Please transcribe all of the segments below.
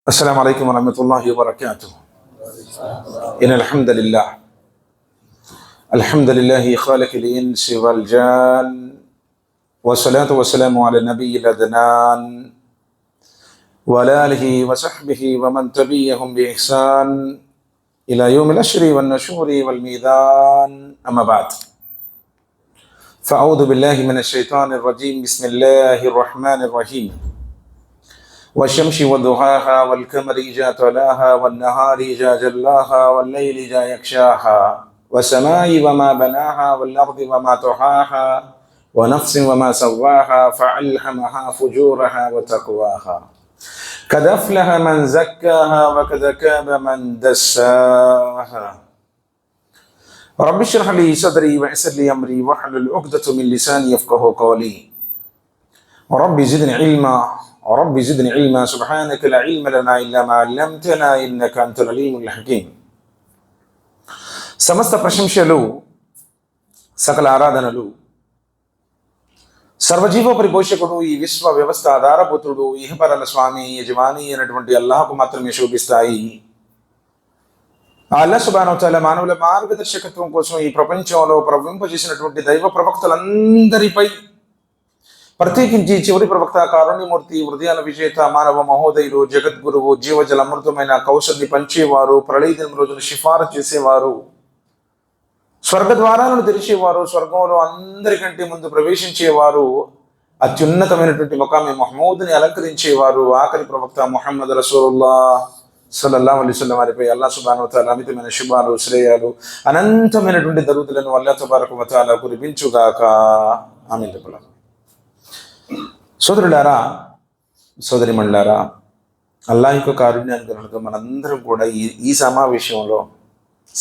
السلام عليكم ورحمة الله وبركاته. إن الحمد لله خالق الإنس والجان، والصلاة والسلام على النبي الأدنان وعلى آله وصحبه ومن تبعهم بإحسان إلى يوم الأشر والنشور والميزان، أما بعد، فأعوذ بالله من الشيطان الرجيم. بسم الله الرحمن الرحيم. والشمس وضحاها والقمر إذا تلاها والنهار إذا جلاها والليل إذا يغشاها والسماء وما بناها والأرض وما طحاها ونفس وما سواها فألهمها فجورها وتقواها قد أفلح من زكاها وقد خاب من دساها. رب اشرح لي صدري ويسر لي أمري واحلل عقدة من لساني يفقهوا قولي. رب زدني علما سبحانك لا علم لنا إلا ما علمتنا إنك أنت العليم الحكيم. సమస్త ప్రశంసలు, సకల ఆరాధనలు సర్వజీవ పరిపోషకుడు, ఈ విశ్వ వ్యవస్థ ఆధారభూతుడు, ఇహపరల స్వామి యజమాని అయినటువంటి అల్లాహకు మాత్రమే శోభిస్తాయి. అల్లాహ్ సుబ్హానహు వ తఆలా మానవుల మార్గదర్శకత్వం కోసం ఈ ప్రపంచంలో ప్రవహింపజేసినటువంటి దైవ ప్రవక్తలందరిపై, ప్రత్యేకించి చివరి ప్రవక్త కారుణ్యమూర్తి, హృదయాల విజేత, మానవ మహోదయులు, జగద్గురువు, జీవజల అమృతమైన కౌశల్ని పంచేవారు, ప్రళయ దినం రోజున సిఫారసు చేసేవారు, స్వర్గద్వారాలను తెరిచేవారు, స్వర్గంలో అందరికంటే ముందు ప్రవేశించేవారు, అత్యున్నతమైనటువంటి మకామి మహమూద్ని అలంకరించేవారు, ఆఖరి ప్రవక్త ముహమ్మద్ రసూలుల్లాహ్ సల్లల్లాహు అలైహి వసల్లం వారిపై అల్లాహ్ సుబ్హానహు వ తఆలా అమితమైన శుభాలు, శ్రేయాలు, అనంతమైనటువంటి దరుదులను అల్లాహ్ తబారక వ తఆలా కురిపించుగాక. ఆమీన్. సోదరులారా, సోదరిమణులారా, అల్లాహ్ యొక్క కారుణ్యానికి కనుక మనందరం కూడా ఈ సమావేశంలో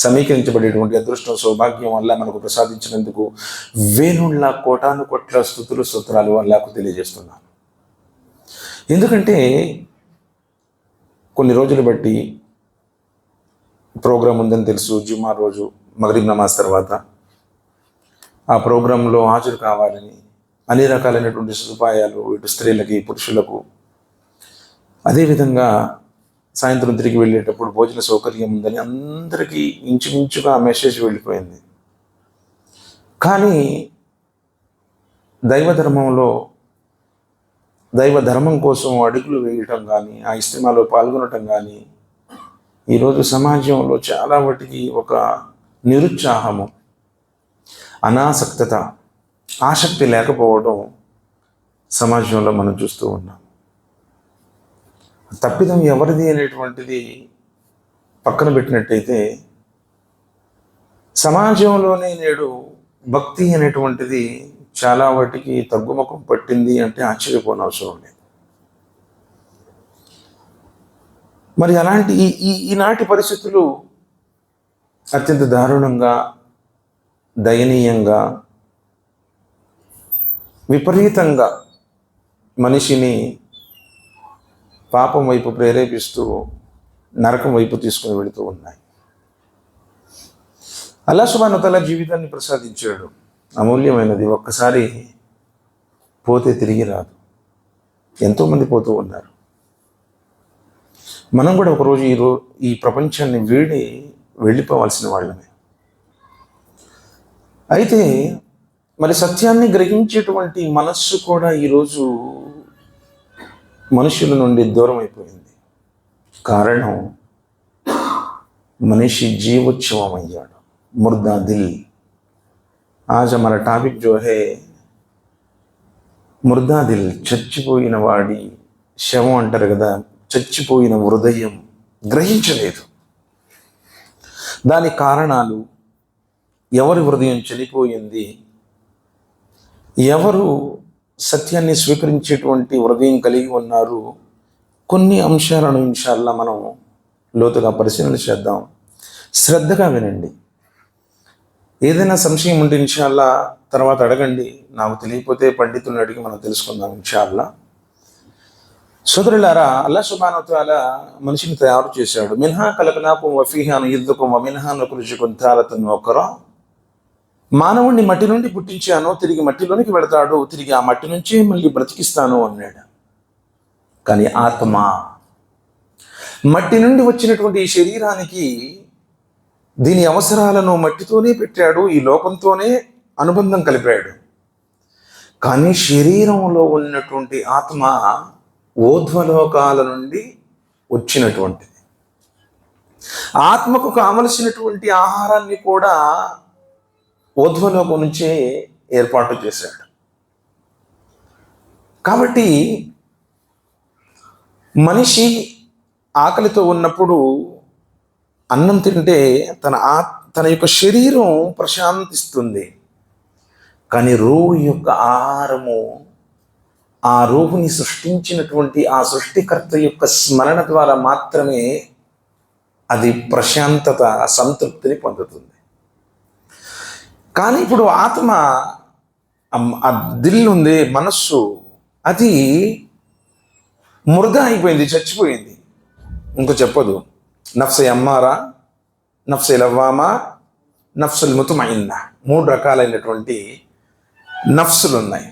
సమీకరించబడేటువంటి అదృష్టం, సౌభాగ్యం అల్లాహ్ మనకు ప్రసాదించినందుకు వేణుళ్ళ కోటాను కోట్ల స్తుతులు, స్తోత్రాలు అల్లాహ్కు తెలియజేస్తున్నాను. ఎందుకంటే కొన్ని రోజులు బట్టి ప్రోగ్రాం ఉందని తెలుసు. జుమ్మా రోజు మగ్రిబ్ నమాజ్ తర్వాత ఆ ప్రోగ్రాంలో హాజరు కావాలని అన్ని రకాలైనటువంటి సదుపాయాలు ఇటు స్త్రీలకి, పురుషులకు, అదేవిధంగా సాయంత్రం తిరిగి వెళ్ళేటప్పుడు భోజన సౌకర్యం ఉందని అందరికీ ఇంచుమించుగా మెసేజ్ వెళ్ళిపోయింది. కానీ దైవ ధర్మం కోసం అడుగులు వేయటం కానీ, ఆ ఇస్తిమాలో పాల్గొనటం కానీ ఈరోజు సమాజంలో చాలా వాటికి ఒక నిరుత్సాహము, అనాసక్తత, ఆసక్తి లేకపోవడం సమాజంలో మనం చూస్తూ ఉన్నాం. తప్పిదం ఎవరిది అనేటువంటిది పక్కన పెట్టినట్టయితే సమాజంలోనే నేడు భక్తి అనేటువంటిది చాలా వాటికి తగ్గుముఖం పట్టింది అంటే ఆశ్చర్యపోనవసరం లేదు. మరి అలాంటి ఈనాటి పరిస్థితులు అత్యంత దారుణంగా, దయనీయంగా, విపరీతంగా మనిషిని పాపం వైపు ప్రేరేపిస్తూ నరకం వైపు తీసుకుని వెళుతూ ఉన్నాయి. అల్లాహ్ సుబ్హానహు వ తఆలా జీవితాన్ని ప్రసాదించాడు, అమూల్యమైనది. ఒక్కసారి పోతే తిరిగి రాదు. ఎంతోమంది పోతూ ఉన్నారు. మనం కూడా ఒకరోజు ఈ ప్రపంచాన్ని వెళ్ళిపోవాల్సిన వాళ్ళమే. అయితే మరి సత్యాన్ని గ్రహించేటువంటి మనస్సు కూడా ఈరోజు మనుషుల నుండి దూరం అయిపోయింది. కారణం, మనిషి జీవోత్సవం అయ్యాడు. ముర్దా దిల్. ఆజ్ మన టాపిక్ జో హే ముర్దా దిల్, చచ్చిపోయిన వాడి శవం అంటారు కదా, చచ్చిపోయిన హృదయం గ్రహించలేదు. దాని కారణాలు, ఎవరి హృదయం చనిపోయింది, ఎవరు సత్యాన్ని స్వీకరించేటువంటి హృదయం కలిగి ఉన్నారు, కొన్ని అంశాలను ఇన్షాల్లా మనం లోతుగా పరిశీలన చేద్దాం. శ్రద్ధగా వినండి. ఏదైనా సంశయం ఉంటే ఇన్షాల్లా తర్వాత అడగండి. నాకు తెలియకపోతే పండితులను అడిగి మనం తెలుసుకుందాం ఇన్షాల్లా. సోదరులారా, అల్లాహ్ సుబ్హానహు వ తఆలా మనిషిని తయారు చేశాడు. మిన్హా ఖలక్నాకుం వఫీహా నుయిద్దుకుం వమిన్హా నుఖ్రిజుకుం తారతన్ ఉఖ్రా. మానవుణ్ణి మట్టి నుండి పుట్టించాను, తిరిగి మట్టిలోనికి వెళతాడు, తిరిగి ఆ మట్టి నుంచే మళ్ళీ బ్రతికిస్తాను అన్నాడు. కానీ మట్టి నుండి వచ్చినటువంటి ఈ శరీరానికి దీని అవసరాలను మట్టితోనే పెట్టాడు, ఈ లోకంతోనే అనుబంధం కలిపాడు. కానీ శరీరంలో ఉన్నటువంటి ఆత్మ ఊర్ధ్వలోకాల నుండి వచ్చినటువంటిది. ఆత్మకు కావలసినటువంటి ఆహారాన్ని కూడా ఊర్ధ్వలోకం నుంచే ఏర్పాటు చేశాడు. కాబట్టి మనిషి ఆకలితో ఉన్నప్పుడు అన్నం తింటే తన యొక్క శరీరం ప్రశాంతిస్తుంది. కానీ రూహు యొక్క ఆహారము, ఆ రూహుని సృష్టించినటువంటి ఆ సృష్టికర్త యొక్క స్మరణ ద్వారా మాత్రమే అది ప్రశాంతత, సంతృప్తిని పొందుతుంది. కానీ ఇప్పుడు ఆత్మ, ఆ దిల్ ఉంది, మనస్సు, అది మురద అయిపోయింది, చచ్చిపోయింది. ఇంకో చెప్పదు. నఫ్సే అమ్మారా, నఫ్సే లవ్వామా, నఫ్సుల్ ముతుమయిన్నా, 3 రకాలైనటువంటి నఫ్సులు ఉన్నాయి.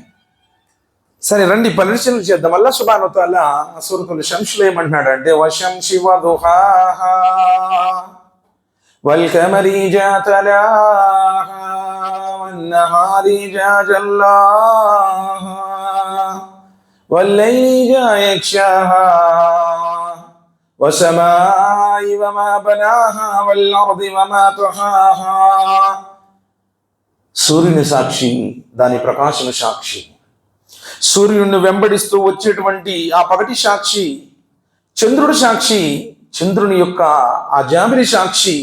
సరే రండి పరిశీలన చేద్దాం. అల్లాహ్ సుబ్హానహు వ తఆలా సూరతుల్ షమ్స్లో ఏమంటున్నాడంటే, వశంసి వదుహాహా వల్ కమరి ఇజా తలాహా వన్నహారి ఇజా జల్లాహా వల్లైలి ఇజా యగ్షాహా వసమాయి వమా బనాహా వల్అర్ది వమా తహాహా. సూర్యుని సాక్షి, దాని ప్రకాశం సాక్షి, సూర్యుడిని వెంబడిస్తూ వచ్చేటువంటి ఆ పగటి సాక్షి, చంద్రుడు సాక్షి, చంద్రుని యొక్క ఆ జాబిలి సాక్షి,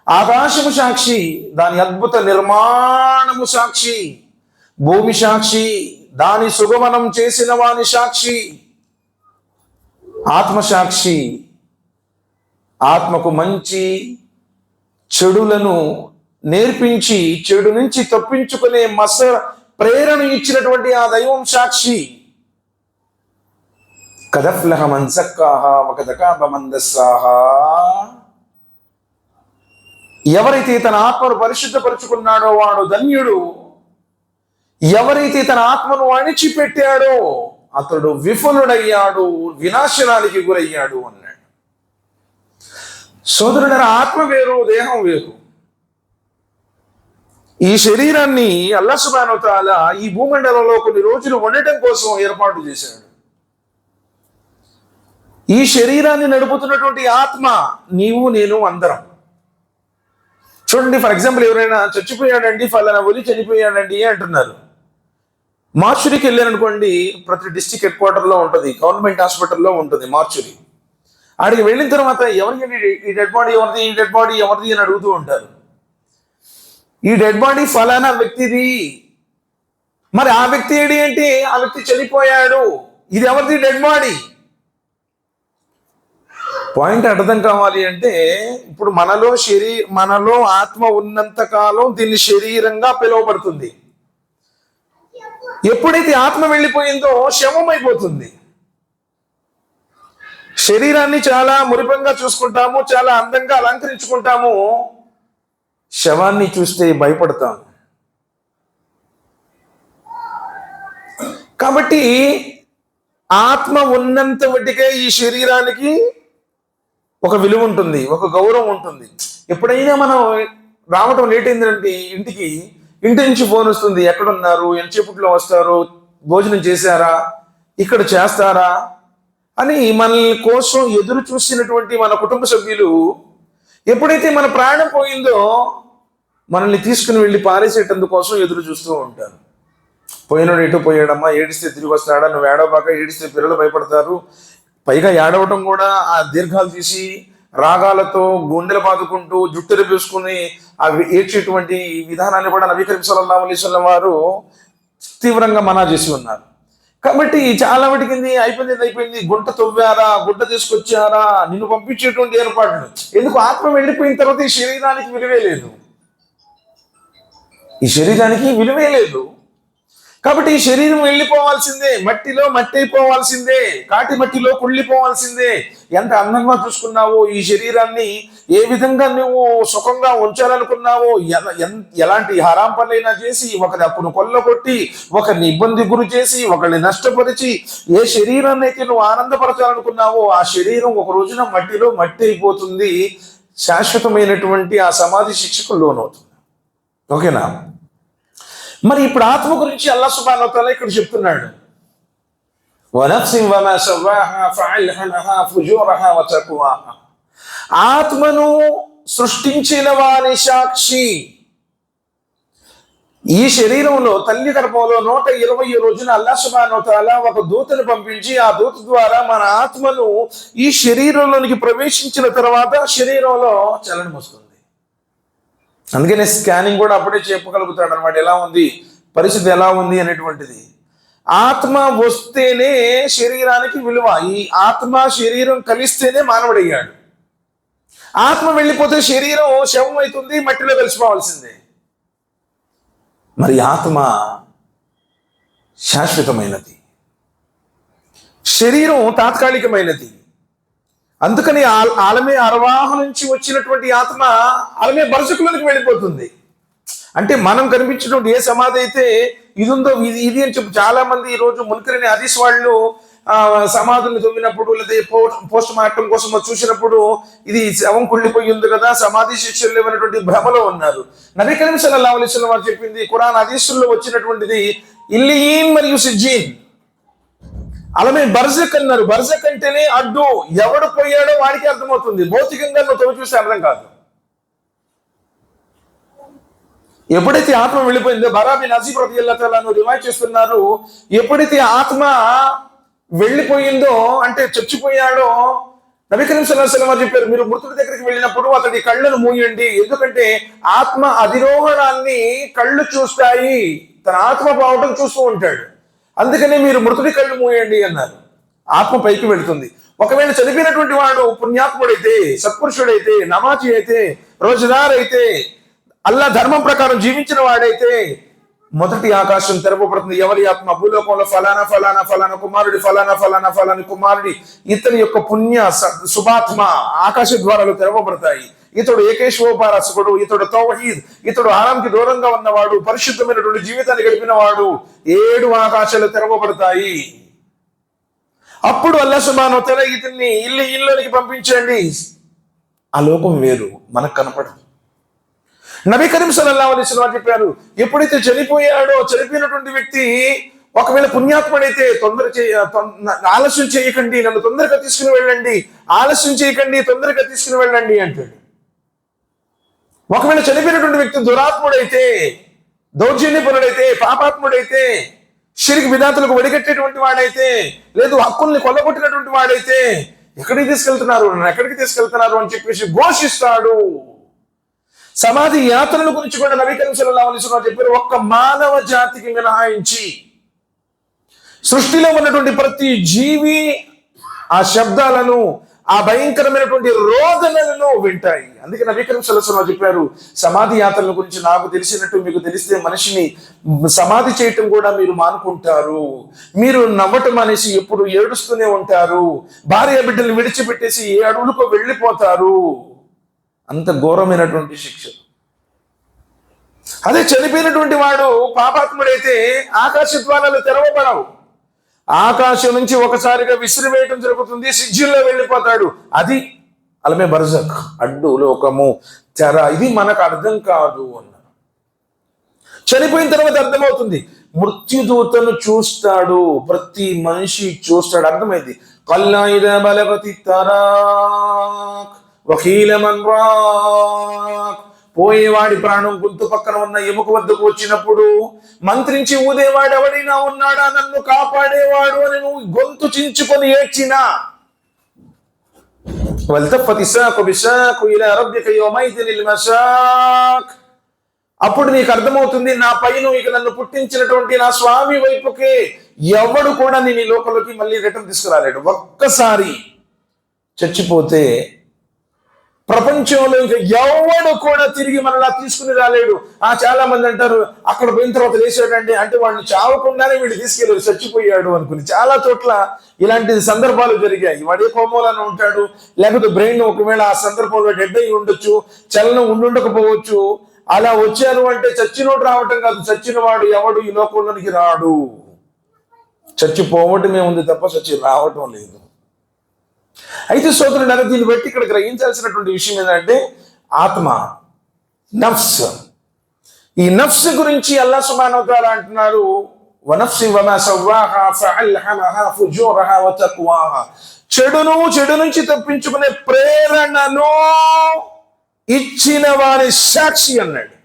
ఆకాశము సాక్షి, దాని అద్భుత నిర్మాణము సాక్షి, భూమి సాక్షి, దాని సుగమనం చేసిన వాని సాక్షి, ఆత్మ సాక్షి, ఆత్మకు మంచి చెడులను నేర్పించి చెడు నుంచి తప్పించుకునే ప్రేరణ ఇచ్చినటువంటి ఆ దైవం సాక్షి. కదఫ్లహ మన్ జక్కాహా వకద ఖాబ మన్ దస్సాహా. ఎవరైతే తన ఆత్మను పరిశుద్ధపరుచుకున్నాడో వాడు ధన్యుడు, ఎవరైతే తన ఆత్మను అణిచిపెట్టాడో అతడు విఫలుడయ్యాడు, వినాశనానికి గురయ్యాడు అన్నాడు. సోదరుడైన ఆత్మ వేరు, దేహం వేరు. ఈ శరీరాన్ని అల్లాహ్ సుబ్హానహు వ తఆలా ఈ భూమండలంలో కొన్ని రోజులు ఉండటం కోసం ఏర్పాటు చేశాడు. ఈ శరీరాన్ని నడుపుతున్నటువంటి ఆత్మ నీవు, నేను, అందరం. చూడండి, ఫర్ ఎగ్జాంపుల్ ఎవరైనా చచ్చిపోయాడండి, ఫలానా ఒలి చనిపోయాడండి అంటున్నారు. మార్చురీకి వెళ్ళారనుకోండి, ప్రతి డిస్ట్రిక్ట్ హెడ్ క్వార్టర్లో ఉంటుంది, గవర్నమెంట్ హాస్పిటల్లో ఉంటుంది మార్చురీ. ఆడికి వెళ్ళిన తర్వాత ఎవరికి ఈ డెడ్ బాడీ ఎవరిది, ఈ డెడ్ బాడీ ఎవరిది అని అడుగుతూ ఉంటారు. ఈ డెడ్ బాడీ ఫలానా వ్యక్తిది. మరి ఆ వ్యక్తి ఏంటి? ఆ వ్యక్తి చనిపోయాడు, ఇది ఎవరిది డెడ్ బాడీ. పాయింట్ అర్థం కావాలి అంటే, ఇప్పుడు మనలో ఆత్మ ఉన్నంత కాలం దీన్ని శరీరంగా పిలువబడుతుంది. ఎప్పుడైతే ఆత్మ వెళ్ళిపోయిందో శవం అయిపోతుంది. శరీరాన్ని చాలా మురిపంగా చూసుకుంటాము, చాలా అందంగా అలంకరించుకుంటాము, శవాన్ని చూస్తే భయపడతాం. కాబట్టి ఆత్మ ఉన్నంత మట్టికే ఈ శరీరానికి ఒక విలువ ఉంటుంది, ఒక గౌరవం ఉంటుంది. ఎప్పుడైనా మనం రావటం లేట్ అయిందంటే ఇంటి నుంచి ఫోన్ వస్తుంది, ఎక్కడున్నారు, ఎంతసేపట్లో వస్తారు, భోజనం చేశారా, ఇక్కడ చేస్తారా అని మన కోసం ఎదురు చూసినటువంటి మన కుటుంబ సభ్యులు ఎప్పుడైతే మన ప్రాణం పోయిందో మనల్ని తీసుకుని వెళ్ళి పారేసేటందుకోసం ఎదురు చూస్తూ ఉంటారు. పోయినాడు ఎటు పోయాడమ్మా, ఏడిస్తే తిరిగి వస్తాడా, నువ్వు ఏడవబాక, ఏడిస్తే పిల్లలు భయపడతారు. పైగా ఏడవటం కూడా ఆ దీర్ఘాలు తీసి రాగాలతో గుండెలు బాదుకుంటూ జుట్టులు వేసుకుని అవి ఏడ్చేటువంటి విధానాన్ని కూడా నబీ కరీం సల్లల్లాహు అలైహి వసల్లం వారు తీవ్రంగా మనా చేసి ఉన్నారు. కాబట్టి చాలా వాటికి అయిపోయింది, గుంట తవ్వారా, గుడ్డ తీసుకొచ్చారా, నిన్ను పంపించేటువంటి ఏర్పాట్లు. ఎందుకు? ఆత్మ వెళ్ళిపోయిన తర్వాత ఈ శరీరానికి విలువే లేదు, ఈ శరీరానికి విలువే లేదు. కాబట్టి ఈ శరీరం వెళ్ళిపోవాల్సిందే, మట్టిలో మట్టి అయిపోవాల్సిందే, కాటి మట్టిలో కుళ్ళిపోవాల్సిందే. ఎంత అందంగా చూసుకున్నావో ఈ శరీరాన్ని ఏ విధంగా నువ్వు సుఖంగా ఉంచాలనుకున్నావో, ఎలాంటి హరాం పనులైనా చేసి, ఒకరి హక్కును కొల్లగొట్టి, ఒకరిని ఇబ్బంది గురి చేసి, ఒకరిని నష్టపరిచి, ఏ శరీరాన్ని అయితే నువ్వు ఆనందపరచాలనుకున్నావో ఆ శరీరం ఒక రోజున మట్టిలో మట్టి అయిపోతుంది. శాశ్వతమైనటువంటి ఆ సమాధి శిక్షకు లోనవుతుంది. ఓకేనా? మరి ఇప్పుడు ఆత్మ గురించి అల్లాహ్ సుబ్హానహు వ తఆలా ఇక్కడ చెప్తున్నాడు. వనఫ్సిన్ వమా సవ్వాహా ఫఅల్హమహా ఫుజూరహా వతక్వాహా. ఆత్మను సృష్టించిన వాని సాక్షి. ఈ శరీరంలో తల్లి గర్భంలో 120 రోజున అల్లాహ్ సుబ్హానహు వ తఆలా ఒక దూతను పంపించి, ఆ దూత ద్వారా మన ఆత్మను ఈ శరీరంలోనికి ప్రవేశించిన తర్వాత శరీరంలో చలనం వస్తుంది. అందుకనే స్కానింగ్ కూడా అప్పుడే చెప్పగలుగుతాడు అనమాట, ఎలా ఉంది పరిస్థితి, ఎలా ఉంది అనేటువంటిది. ఆత్మ వస్తేనే శరీరానికి విలువ. ఈ ఆత్మ శరీరం కలిస్తేనే మానవుడయ్యాడు. ఆత్మ వెళ్ళిపోతే శరీరం శవం అవుతుంది, మట్టిలో కలిసిపోవాల్సిందే. మరి ఆత్మ శాశ్వతమైనది, శరీరం తాత్కాలికమైనది. అందుకని ఆలమే అరవాహ నుంచి వచ్చినటువంటి ఆత్మ ఆలమే బర్జకులోకి వెళ్ళిపోతుంది. అంటే మనం కనిపించినటువంటి ఏ సమాధి అయితే ఇది ఉందో ఇది అని చెప్పి చాలా మంది ఈ రోజు మున్కరిని హదీస్ వాళ్ళు సమాధుల్ని తవ్వినప్పుడు లేదా పోస్ట్ మార్టం కోసం చూసినప్పుడు ఇది శవం కుళ్ళిపోయి ఉంది కదా, సమాధి శిక్షలు లేవనేటువంటి భ్రమలో ఉన్నారు. నబీ కరీం సల్లల్లాహు అలైహి వసల్లం వారు చెప్పింది, ఖురాన్ హదీసుల్లో వచ్చినటువంటిది ఇల్లీన్ మరియు సిజ్జీన్. అలాగే బర్జక్ అన్నారు. బర్జక్ అంటేనే అడ్డు, ఎవడు పోయాడో వాడికి అర్థమవుతుంది. భౌతికంగా నువ్వు తవ్వి చూస్తే అర్థం కాదు. ఎప్పుడైతే ఆత్మ వెళ్ళిపోయిందో, బరా బిన్ అజీబ్ రలియల్లాహు తఆలా అన్హు రివాయత్ చేస్తున్నారు, ఎప్పుడైతే ఆత్మ వెళ్ళిపోయిందో అంటే చచ్చిపోయాడో, నబీ కరీం సల్లల్లాహు అలైహి వసల్లం వారు చెప్పారు, మీరు మృతుడి దగ్గరికి వెళ్ళినప్పుడు అతడి కళ్ళను మూయండి, ఎందుకంటే ఆత్మ అధిరోహణాన్ని కళ్ళు చూస్తాయి, తన ఆత్మ పోవటం చూస్తూ ఉంటాడు, అందుకనే మీరు మృతుడి కళ్ళు మూయండి అన్నారు. ఆత్మ పైకి వెళుతుంది. ఒకవేళ చనిపోయినటువంటి వాడు పుణ్యాత్ముడైతే, సత్పురుషుడైతే, నమాజీ అయితే, రోజుదార్ అయితే, అల్లా ధర్మం ప్రకారం జీవించిన వాడైతే మొదటి ఆకాశం తెరవబడుతుంది. ఎవరి ఆత్మ భూలోకంలో ఫలానా ఫలానా ఫలానా కుమారుడి, ఫలానా ఫలానా ఫలాని కుమారుడి, ఇతని యొక్క పుణ్య శుభాత్మ ఆకాశ ద్వారాలు తెరవబడతాయి. ఇతడు ఏకేశ్వోపారసకుడు, ఇతడు తౌహీద్, ఇతడు హరాంకి దూరంగా ఉన్నవాడు, పరిశుద్ధమైనటువంటి జీవితాన్ని గడిపిన వాడు, 7 ఆకాశాలు తెరవబడతాయి. అప్పుడు అల్లాహ్ సుబ్హానహు వ తఆలా ఇతన్ని ఇల్లులోనికి పంపించండి. ఆ లోకం వేరు, మనకు కనపడదు. నబీ కరీం సల్లల్లాహు అలైహి వసల్లం చెప్పారు, ఎప్పుడైతే చనిపోయాడో, చనిపోయినటువంటి వ్యక్తి ఒకవేళ పుణ్యాత్ముడైతే ఆలస్యం చేయకండి, నన్ను తొందరగా తీసుకుని వెళ్ళండి, ఆలస్యం చేయకండి, తొందరగా తీసుకుని వెళ్ళండి అంటాడు. ఒకవేళ చనిపోయినటువంటి వ్యక్తి దురాత్ముడైతే, దౌర్జన్యపరుడైతే, పాపాత్ముడైతే, షిర్క్ బిదాతులకు వడిగట్టేటువంటి వాడైతే, లేదు హక్కుల్ని కొల్లగొట్టినటువంటి వాడైతే, ఎక్కడికి తీసుకెళ్తున్నారు, నన్ను ఎక్కడికి తీసుకెళ్తున్నారు అని చెప్పేసి ఘోషిస్తాడు. సమాధి యాత్రల గురించి కూడా నబీ కరీం సల్లల్లాహు అలైహి వసల్లం చెప్పారు, ఒక్క మానవ జాతికి మినహాయించి సృష్టిలో ఉన్నటువంటి ప్రతి జీవి ఆ శబ్దాలను, ఆ భయంకరమైనటువంటి రోదనలను వింటాయి. అందుకే నబీ కరీం సల్లల్లాహు అలైహి వసల్లం చెప్పారు, సమాధి యాత్రల గురించి నాకు తెలిసినట్టు మీకు తెలిస్తే మనిషిని సమాధి చేయటం కూడా మీరు మానుకుంటారు, మీరు నవ్వటం అనేసి ఎప్పుడు ఏడుస్తూనే ఉంటారు, భార్య బిడ్డలు విడిచిపెట్టేసి ఏ అడవులకు వెళ్ళిపోతారు. అంత ఘోరమైనటువంటి శిక్ష. అదే చనిపోయినటువంటి వాడు పాపాత్ముడైతే ఆకాశ ద్వారాలు తెరవబడవు, ఆకాశం నుంచి ఒకసారిగా విసిరివేయటం జరుగుతుంది, సిజ్జిల్లో వెళ్ళిపోతాడు. అది అలమే బర్జక్, అడ్డు, లోకము, తెర. ఇది మనకు అర్థం కాదు అన్నారు. చనిపోయిన తర్వాత అర్థమవుతుంది. మృత్యుదూతను చూస్తాడు, ప్రతి మనిషి చూస్తాడు, అర్థమైంది. కల్లా ఇదా బలగతి తరాక్ వకీల మన్ రాక్. పోయేవాడి ప్రాణం గొంతు పక్కన ఉన్న ఎముక వద్దకు వచ్చినప్పుడు మంత్రించి ఊదేవాడు ఎవడైనా ఉన్నాడా, నన్ను కాపాడేవాడు అని నువ్వు గొంతు చించుకొని ఏడ్చినా, వల్తఫతి సాకు బిసాకు ఇలా రబ్బిక యౌమైదినిల్ మసాక్, అప్పుడు నీకు అర్థమవుతుంది, నా పైన ఇక నన్ను పుట్టించినటువంటి నా స్వామి వైపుకే ఎవడు కూడా నేను ఈ లోకంలోకి మళ్ళీ రిటర్న్ తీసుకురాలేడు. ఒక్కసారి చచ్చిపోతే ప్రపంచంలో ఇంకా ఎవడు కూడా తిరిగి మనలా తీసుకుని రాలేడు. చాలా మంది అంటారు అక్కడ పోయిన తర్వాత లేచాడండి అంటే వాడిని చావకుండానే వీడు తీసుకెళ్ళారు, చచ్చిపోయాడు అనుకుని. చాలా చోట్ల ఇలాంటి సందర్భాలు జరిగాయి. వాడు ఏ కోమోలాన ఉంటాడు, లేకపోతే బ్రెయిన్ ఒకవేళ ఆ సందర్భంలో డెడ్ అయి ఉండొచ్చు, చలనం ఉండుండకపోవచ్చు. అలా వచ్చారు అంటే చచ్చినోడు రావటం కాదు, చచ్చిన వాడు ఎవడు ఈ లోకంలోనికి రాడు. చచ్చిపోవటమే ఉంది తప్ప చచ్చి రావటం లేదు. అయితే సోదరుడు దీన్ని బట్టి ఇక్కడ గ్రహించాల్సినటువంటి విషయం ఏంటంటే ఆత్మ, నఫ్స్. ఈ నఫ్స్ గురించి అల్లాహ్ సుబ్హానహు వ తఆలా అంటున్నారు, వనఫ్సి వమా సవ్వాహా ఫఅల్హమహా ఫుజూరహా వ తక్వాహా. చెడు నుంచి తప్పించుకునే ప్రేరణను ఇచ్చిన వారి సాక్షి అన్నాడు.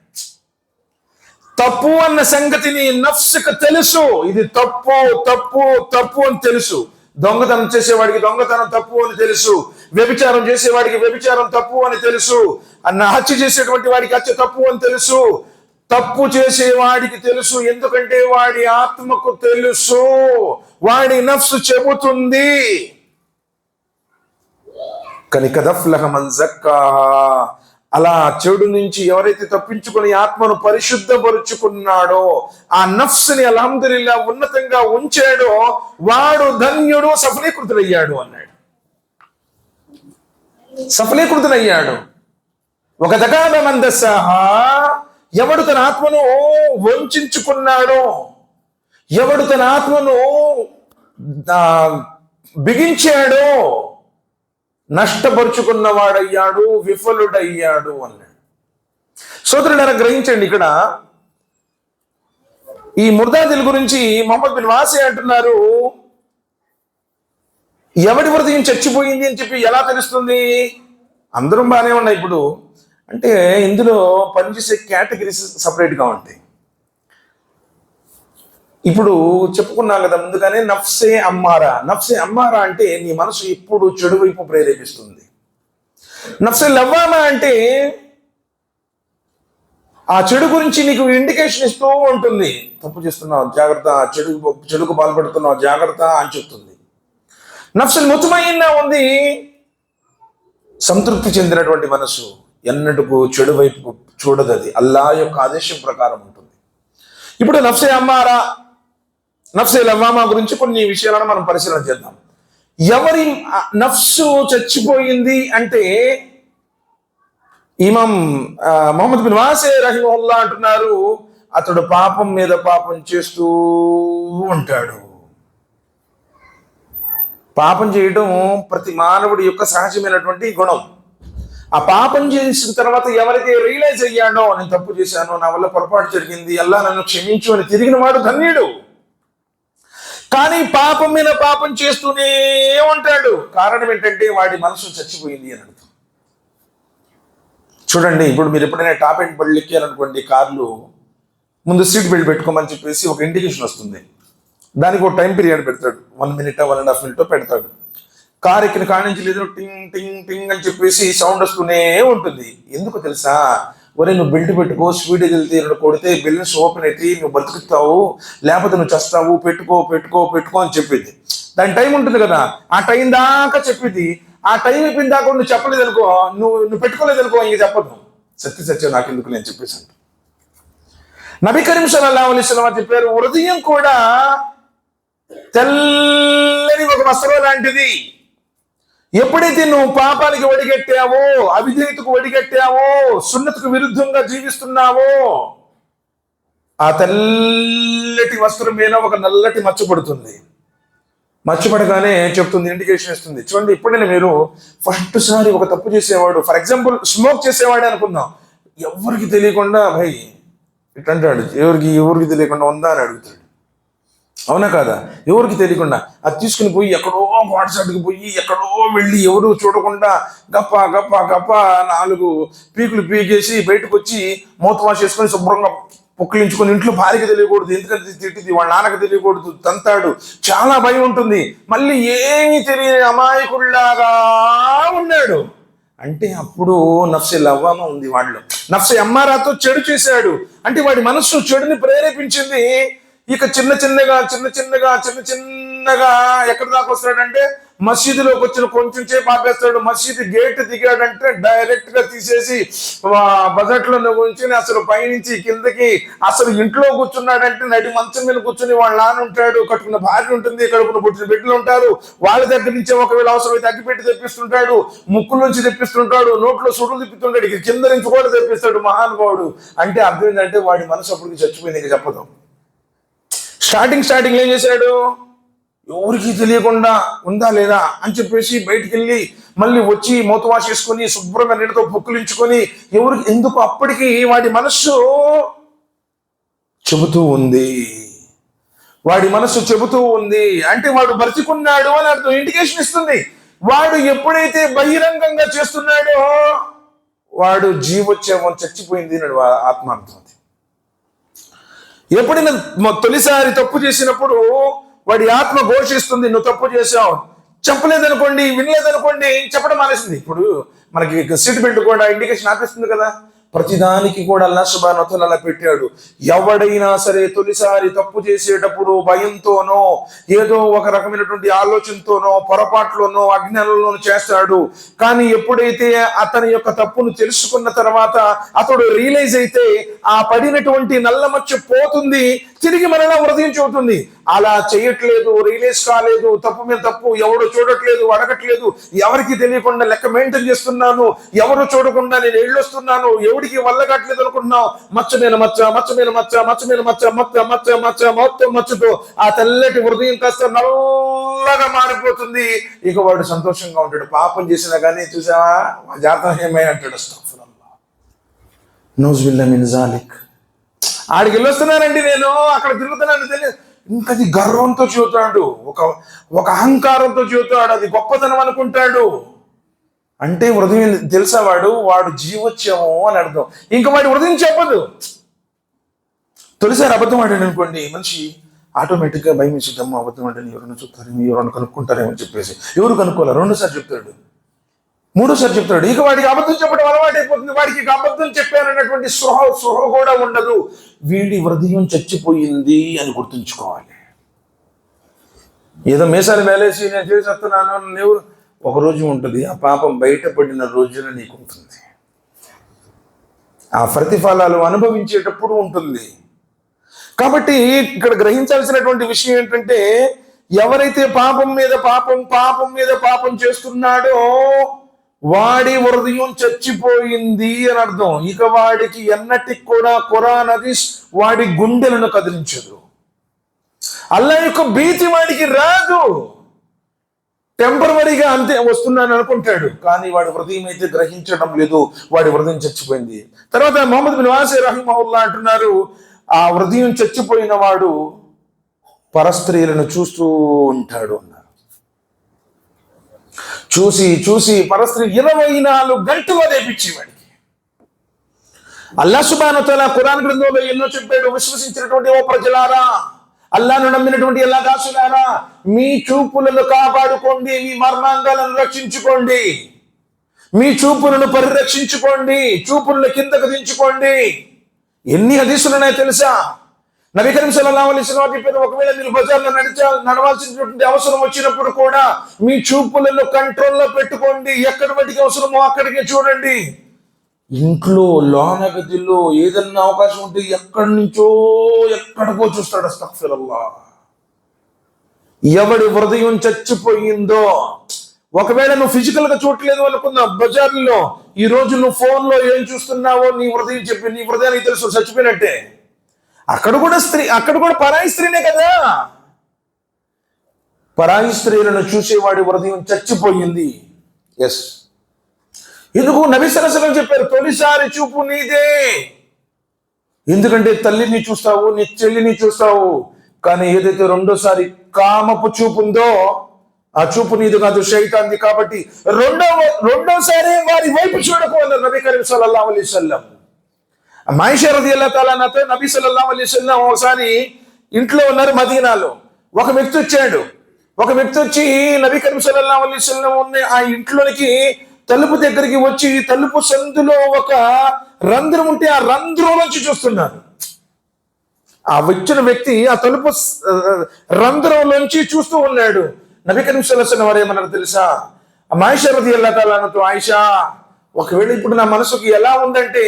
తప్పు అన్న సంగతిని నఫ్స్కు తెలుసు, ఇది తప్పు తప్పు తప్పు అని తెలుసు. దొంగతనం చేసేవాడికి దొంగతనం తప్పు అని తెలుసు, వ్యభిచారం చేసేవాడికి వ్యభిచారం తప్పు అని తెలుసు, హత్య చేసేటువంటి వాడికి హత్య తప్పు అని తెలుసు. తప్పు చేసేవాడికి తెలుసు, ఎందుకంటే వాడి ఆత్మకు తెలుసు, వాడి నఫ్సు చెబుతుంది. కానీ కదఫ్లహ మన్ జక్కాహా, అలా చెడు నుంచి ఎవరైతే తప్పించుకుని ఆత్మను పరిశుద్ధపరుచుకున్నాడో, ఆ నఫ్స్ని అల్హమ్దులిల్లా ఉన్నతంగా ఉంచాడో వాడు ధన్యుడు, సఫలీకృతుడయ్యాడు అన్నాడు. సఫలీకృతుడయ్యాడు. ఒక దగాన మందసహా, ఎవడు తన ఆత్మను వంచుకున్నాడో, ఎవడు తన ఆత్మను బిగించాడో నష్టపరుచుకున్నవాడయ్యాడు, విఫలుడయ్యాడు అన్నాడు. సోదరులారా గ్రహించండి, ఇక్కడ ఈ ముర్దాదిల్ గురించి మొహమ్మద్ బిన్ వాసి అంటున్నారు, ఎవడి హృదయం చచ్చిపోయింది అని చెప్పి ఎలా తెలుస్తుంది? అందరం బాగానే ఉన్నాయి ఇప్పుడు అంటే ఇందులో పనిచేసే కేటగిరీస్ సపరేట్గా ఉంటాయి. ఇప్పుడు చెప్పుకున్నాం కదా ముందుగానే, నఫ్సే అమ్మారా. నఫ్సే అమ్మారా అంటే నీ మనసు ఎప్పుడు చెడు వైపు ప్రేరేపిస్తుంది. నఫ్సే లవ్వామా అంటే ఆ చెడు గురించి నీకు ఇండికేషన్ ఇస్తూ ఉంటుంది. తప్పు చేస్తున్నావు జాగ్రత్త, చెడుకు పాల్పడుతున్నావు జాగ్రత్త అని చెప్తుంది. నఫ్సుల్ ముత్మయిన్నా ఉంది, సంతృప్తి చెందినటువంటి మనసు ఎన్నటికు చెడు వైపు చూడదు, అది అల్లాహ్ యొక్క ఆదేశం ప్రకారం ఉంటుంది. ఇప్పుడు నఫ్సే అమ్మారా, నఫ్సే లవ్వామా గురించి కొన్ని విషయాలను మనం పరిశీలన చేద్దాం. ఎవరి నఫ్సు చచ్చిపోయింది అంటే ఇమాం మొహమ్మద్ బిన్ వాసి రహిమహుల్లా అంటున్నారు, అతడు పాపం మీద పాపం చేస్తూ ఉంటాడు. పాపం చేయడం ప్రతి మానవుడి యొక్క సహజమైనటువంటి గుణం. ఆ పాపం చేసిన తర్వాత ఎవరైతే రియలైజ్ అయ్యాడో, నేను తప్పు చేశాను, నా వల్ల పొరపాటు జరిగింది, అల్లా నన్ను క్షమించు అని తిరిగిన వాడు ధన్యుడు. కానీ పాపం మీద పాపం చేస్తూనే ఉంటాడు. కారణం ఏంటంటే వాడి మనసు చచ్చిపోయింది అని అర్థం. చూడండి, ఇప్పుడు మీరు ఎప్పుడైనా టాప్ అండ్ బళ్ళు ఎక్కారనుకోండి, కార్లు ముందు సీట్ బెల్ట్ పెట్టుకోమని చెప్పేసి ఒక ఇండికేషన్ వస్తుంది. దానికి ఒక టైం పీరియడ్ పెడతాడు, 1 minute 1.5 minute పెడతాడు. కార్ ఎక్కిన కాడి నుంచి లేదు టింగ్ టింగ్ టింగ్ అని చెప్పేసి సౌండ్ వస్తూనే ఉంటుంది. ఎందుకు తెలుసా? ఒరే నువ్వు బెల్ట్ పెట్టుకో, స్పీడ్ వెళ్తే కొడితే బెలూన్స్ ఓపెన్ అయితే నువ్వు బతుకుతావు, లేకపోతే నువ్వు చస్తావు, పెట్టుకో పెట్టుకో పెట్టుకో అని చెప్పింది. దాని టైం ఉంటుంది కదా, ఆ టైం దాకా చెప్పింది. ఆ టైం అయిపోయిన దాకా నువ్వు చెప్పలేదు అనుకో, నువ్వు పెట్టుకోలేదు అనుకో, ఇంక చెప్పదు. సత్యం నాకు ఎందుకు నేను చెప్పేసి. నబీ కరీం సల్లల్లాహు అలైహి వసల్లం చెప్పారు, హృదయం కూడా తెల్లని ఒక వస్త్రం లాంటిది. ఎప్పుడైతే నువ్వు పాపానికి ఒడిగట్టావో, అవిధేయతకు ఒడిగట్టావో, సున్నతుకు విరుద్ధంగా జీవిస్తున్నావో, ఆ తెల్లటి వస్త్రం మీద ఒక నల్లటి మచ్చ పడుతుంది. మచ్చపడగానే చెప్తుంది, ఇండికేషన్ ఇస్తుంది. చూడండి, ఎప్పుడైనా మీరు ఫస్ట్ సారి ఒక తప్పు చేసేవాడు, ఫర్ ఎగ్జాంపుల్ స్మోక్ చేసేవాడే అనుకుందాం, ఎవరికి తెలియకుండా భయ్ ఇట్లంటాడు, ఎవరికి తెలియకుండా ఉందా అని అడుగుతాడు. అవునా కాదా? ఎవరికి తెలియకుండా అది తీసుకుని పోయి ఎక్కడో వాట్సాప్కి పోయి ఎక్కడో వెళ్ళి ఎవరు చూడకుండా గప్ప గప్ప గప్ప 4 పీకులు పీకేసి బయటకు వచ్చి మూత వాష్ చేసుకొని శుభ్రంగా పొక్కిలించుకొని ఇంట్లో భార్యకి తెలియకూడదు, ఎందుకంటే తిట్టింది, వాళ్ళ నాన్నకి తెలియకూడదు, తంతాడు, చాలా భయం ఉంటుంది. మళ్ళీ ఏమీ తెలియని అమాయకుల్లాగా ఉన్నాడు అంటే అప్పుడు నఫ్సే లవ్వామా ఉంది వాడిలో. నఫ్సే అమ్మారాతో చెడు చేశాడు అంటే వాడి మనస్సు చెడుని ప్రేరేపించింది. ఇక చిన్న చిన్నగా ఎక్కడి దాకా వస్తాడంటే మసీదులోకి వచ్చిన కొంచెం సేపు ఆపేస్తాడు, మసీదు గేట్ దిగాడంటే డైరెక్ట్ గా తీసేసి బజెట్లో కూర్చొని అసలు పైనుంచి కిందకి అసలు ఇంట్లో కూర్చున్నాడంటే నడి మంచం మీద కూర్చుని వాళ్ళ నాన్న ఉంటాడు, కట్టుకున్న భార్య ఉంటుంది, కడుపున పుట్టిన బిడ్డలు ఉంటారు, వాళ్ళ దగ్గర నుంచి ఒకవేళ అవసరమైతే అగ్గిపెట్టి తెప్పిస్తుంటాడు, ముక్కుల నుంచి తెప్పిస్తుంటాడు, నోట్లో సుడులు తిప్పుతుంటాడు, ఇక కింద నుంచి కూడా తెప్పిస్తాడు మహానుభావుడు. అంటే అర్థం ఏంటంటే వాడి మనసు అప్పటికి చచ్చిపోయింది, ఇక చెప్పదు. స్టార్టింగ్ ఏం చేశాడు, ఎవరికి తెలియకుండా ఉందా లేదా అని చెప్పేసి బయటికి వెళ్ళి మళ్ళీ వచ్చి మూత వాష్ చేసుకొని శుభ్రంగా నీటితో పుక్కులించుకొని ఎవరికి ఎందుకు అప్పటికి వాడి మనస్సు చెబుతూ ఉంది, వాడి మనస్సు చెబుతూ ఉంది. అంటే వాడు బ్రతికున్నాడు అని అర్థం, ఇండికేషన్ ఇస్తుంది. వాడు ఎప్పుడైతే బహిరంగంగా చేస్తున్నాడో వాడు జీవోత్సవం చచ్చిపోయింది అన్నాడు ఆత్మార్థం. ఎప్పుడైనా తొలిసారి తప్పు చేసినప్పుడు వాడి ఆత్మ ఘోషిస్తుంది, నువ్వు తప్పు చేసావు. చెప్పలేదనుకోండి, వినలేదనుకోండి, చెప్పడం మానేసింది. ఇప్పుడు మనకి సీట్ బెల్ట్ కూడా ఇండికేషన్ ఆపిస్తుంది కదా, ప్రతిదానికి కూడా అల్లాహ్ సుబ్హానహు వ తఆలా అలా పెట్టాడు. ఎవడైనా సరే తొలిసారి తప్పు చేసేటప్పుడు భయంతోనో ఏదో ఒక రకమైనటువంటి ఆలోచనతోనో పొరపాట్లోనో అజ్ఞానంలోనో చేస్తాడు. కానీ ఎప్పుడైతే అతని యొక్క తప్పును తెలుసుకున్న తర్వాత అతడు రియలైజ్ అయితే ఆ పడినటువంటి నల్లమచ్చ పోతుంది, తిరిగి మరలా హృదయం చెబుతుంది అలా చేయట్లేదు, రియలైజ్ కాలేదు, తప్పు మీద తప్పు, ఎవడు చూడట్లేదు, అడగట్లేదు, ఎవరికి తెలియకుండా లెక్క మెయింటైన్ చేస్తున్నాను, ఎవరు చూడకుండా నేను వెళ్ళొస్తున్నాను, ఎవడికి వల్ల కావట్లేదు అనుకుంటున్నావు, మచ్చ మీద మచ్చ, మచ్చ మీద మచ్చ, మచ్చ మీద మచ్చ, మచ్చ మచ్చ మచ్చ మొత్తం మచ్చతో ఆ తెల్లటి హృదయం కాస్త నల్లగా మారిపోతుంది. ఇక వాడు సంతోషంగా ఉంటాడు. పాపం చేసినా కానీ చూసావా జాతకం ఏమై అంటాడు, అస్తగ్ఫిరుల్లాహ్ నౌజుబిల్లాహి మిన్ జాలిక్. ఆడికి వెళ్ళొస్తున్నానండి, నేను అక్కడ తిరుగుతున్నాను తెలియదు, ఇంకది గర్వంతో చూతాడు, ఒక అహంకారంతో చూతాడు, అది గొప్పతనం అనుకుంటాడు. అంటే హృదయం తెలుసా, వాడు జీవోత్సవం అని అర్థం. ఇంకా వాడి హృదయం చెప్పదు. తొలిసారి అబద్ధం ఆడాడు అనుకోండి, మనిషి ఆటోమేటిక్గా భయం వేసేటమ్మ అబద్ధం ఆడని ఎవరైనా చూస్తారేమో, ఎవరైనా కనుక్కుంటారేమో చెప్పేసి ఎవరు కనుక్కోవాలి, రెండోసారి చెప్తాడు, మూడోసారి చెప్తాడు. ఇక వాడికి అబద్ధం చెప్పడం అలవాటైపోతుంది. వాడికి ఇక అబద్ధం చెప్పానన్నటువంటి స్పృహ కూడా ఉండదు. వీడి హృదయం చచ్చిపోయింది అని గుర్తుంచుకోవాలి. ఏదో మేసాలు వేలేసి నేను చేసేస్తున్నాను నువ్వు ఒక రోజు ఉంటుంది, ఆ పాపం బయటపడిన రోజున నీకు ఉంటుంది, ఆ ప్రతిఫలాలు అనుభవించేటప్పుడు ఉంటుంది. కాబట్టి ఇక్కడ గ్రహించాల్సినటువంటి విషయం ఏంటంటే, ఎవరైతే పాపం మీద పాపం చేస్తున్నాడో వాడి హృదయం చచ్చిపోయింది అని అర్థం. ఇక వాడికి ఎన్నటికి కూడా ఖురాన్ హదీస్ వాడి గుండెలను కదిలించదు. అల్లాహ్ యొక్క భీతి వాడికి రాదు. టెంపరవరీగా అంతే వస్తున్నాను అనుకుంటాడు, కానీ వాడి హృదయం అయితే గ్రహించడం లేదు, వాడి హృదయం చచ్చిపోయింది. తర్వాత మొహమ్మద్ బిన్ వాసి రహిమహుల్లాహ్ అంటున్నారు, ఆ హృదయం చచ్చిపోయిన వాడు పరస్త్రీలను చూస్తూ ఉంటాడు అన్నారు. చూసి పరస్త్రీ 24 గంటలు అదేపించి వాడికి. అల్లాహ్ సుబ్హానహు వ తఆలా ఖురాన్ గ్రంథంలో ఎన్నో చెప్పాడు, విశ్వసించినటువంటి ఓ ప్రజలారా, అల్లాహ్ను నమ్మినటువంటి ఎలా దాసులారా, మీ చూపులను కాపాడుకోండి, మీ మర్మాంగాలను రక్షించుకోండి, మీ చూపులను పరిరక్షించుకోండి, చూపులను కిందకు దించుకోండి. ఎన్ని హదీసులున్నాయో తెలుసా? నబీ కరీం సల్లల్లాహు అలైహి వసల్లం చెప్పారు, ఒకవేళ మీరు బజార్లో నడవాల్సినటువంటి అవసరం వచ్చినప్పుడు కూడా మీ చూపులను కంట్రోల్లో పెట్టుకోండి, ఎక్కడి వాటికి అవసరమో అక్కడికి చూడండి. ఇంట్లో లోన గదిలో ఏదన్నా అవకాశం ఉంటే ఎక్కడి నుంచో ఎక్కడికో చూస్తాడు. అస్తగ్ఫిరుల్లాహ్. ఎవడి హృదయం చచ్చిపోయిందో, ఒకవేళ నువ్వు ఫిజికల్ గా చూడలేదు అనుకుందాం, బజార్లో ఈ రోజు నువ్వు ఫోన్లో ఏం చూస్తున్నావో నీ హృదయం చెప్పి, నీ హృదయానికి తెలుసు చచ్చిపోయినట్టే. అక్కడ కూడా పరాయి స్త్రీనే కదా. పరాయి స్త్రీలను చూసేవాడి హృదయం చచ్చిపోయింది. ఎస్, ఎందుకు? నబీ సల్లల్లాహు అలైహి వసల్లం చెప్పారు, తొలిసారి చూపు నీదే. ఎందుకంటే తల్లిని చూస్తావు, నీ చెల్లిని చూస్తావు, కానీ ఏదైతే రెండోసారి కామపు చూపు ఉందో ఆ చూపు నీది కాదు, శైతాన్ది. కాబట్టి రెండోసారి వారి వైపు చూడకు అన్నారు నబీ కరీం సల్లల్లాహు అలైహి వసల్లం. ఆయిషా రదియల్లాహు తఆలా అన్హాతో నబీ సల్లల్లాహు అలైహి వసల్లం ఒకసారి ఇంట్లో ఉన్నారు మదీనాలో. ఒక వ్యక్తి వచ్చి నబీ కరీం సల్లల్లాహు అలైహి వసల్లం ఉన్న ఆ ఇంట్లోనికి తలుపు దగ్గరికి వచ్చి తలుపు సందులో ఒక రంధ్రం ఉంటే ఆ రంధ్రం నుంచి చూస్తున్నారు. ఆ వచ్చిన వ్యక్తి ఆ తలుపు రంధ్రంలోంచి చూస్తూ ఉన్నాడు. నబీ కరీం సల్లల్లాహు అలైహి వసల్లం వారు ఏమన్నారు తెలుసా? ఆయిషా రదియల్లాహు తఆలా అన్హా, ఆయిషా, ఒకవేళ ఇప్పుడు నా మనసుకి ఎలా ఉందంటే,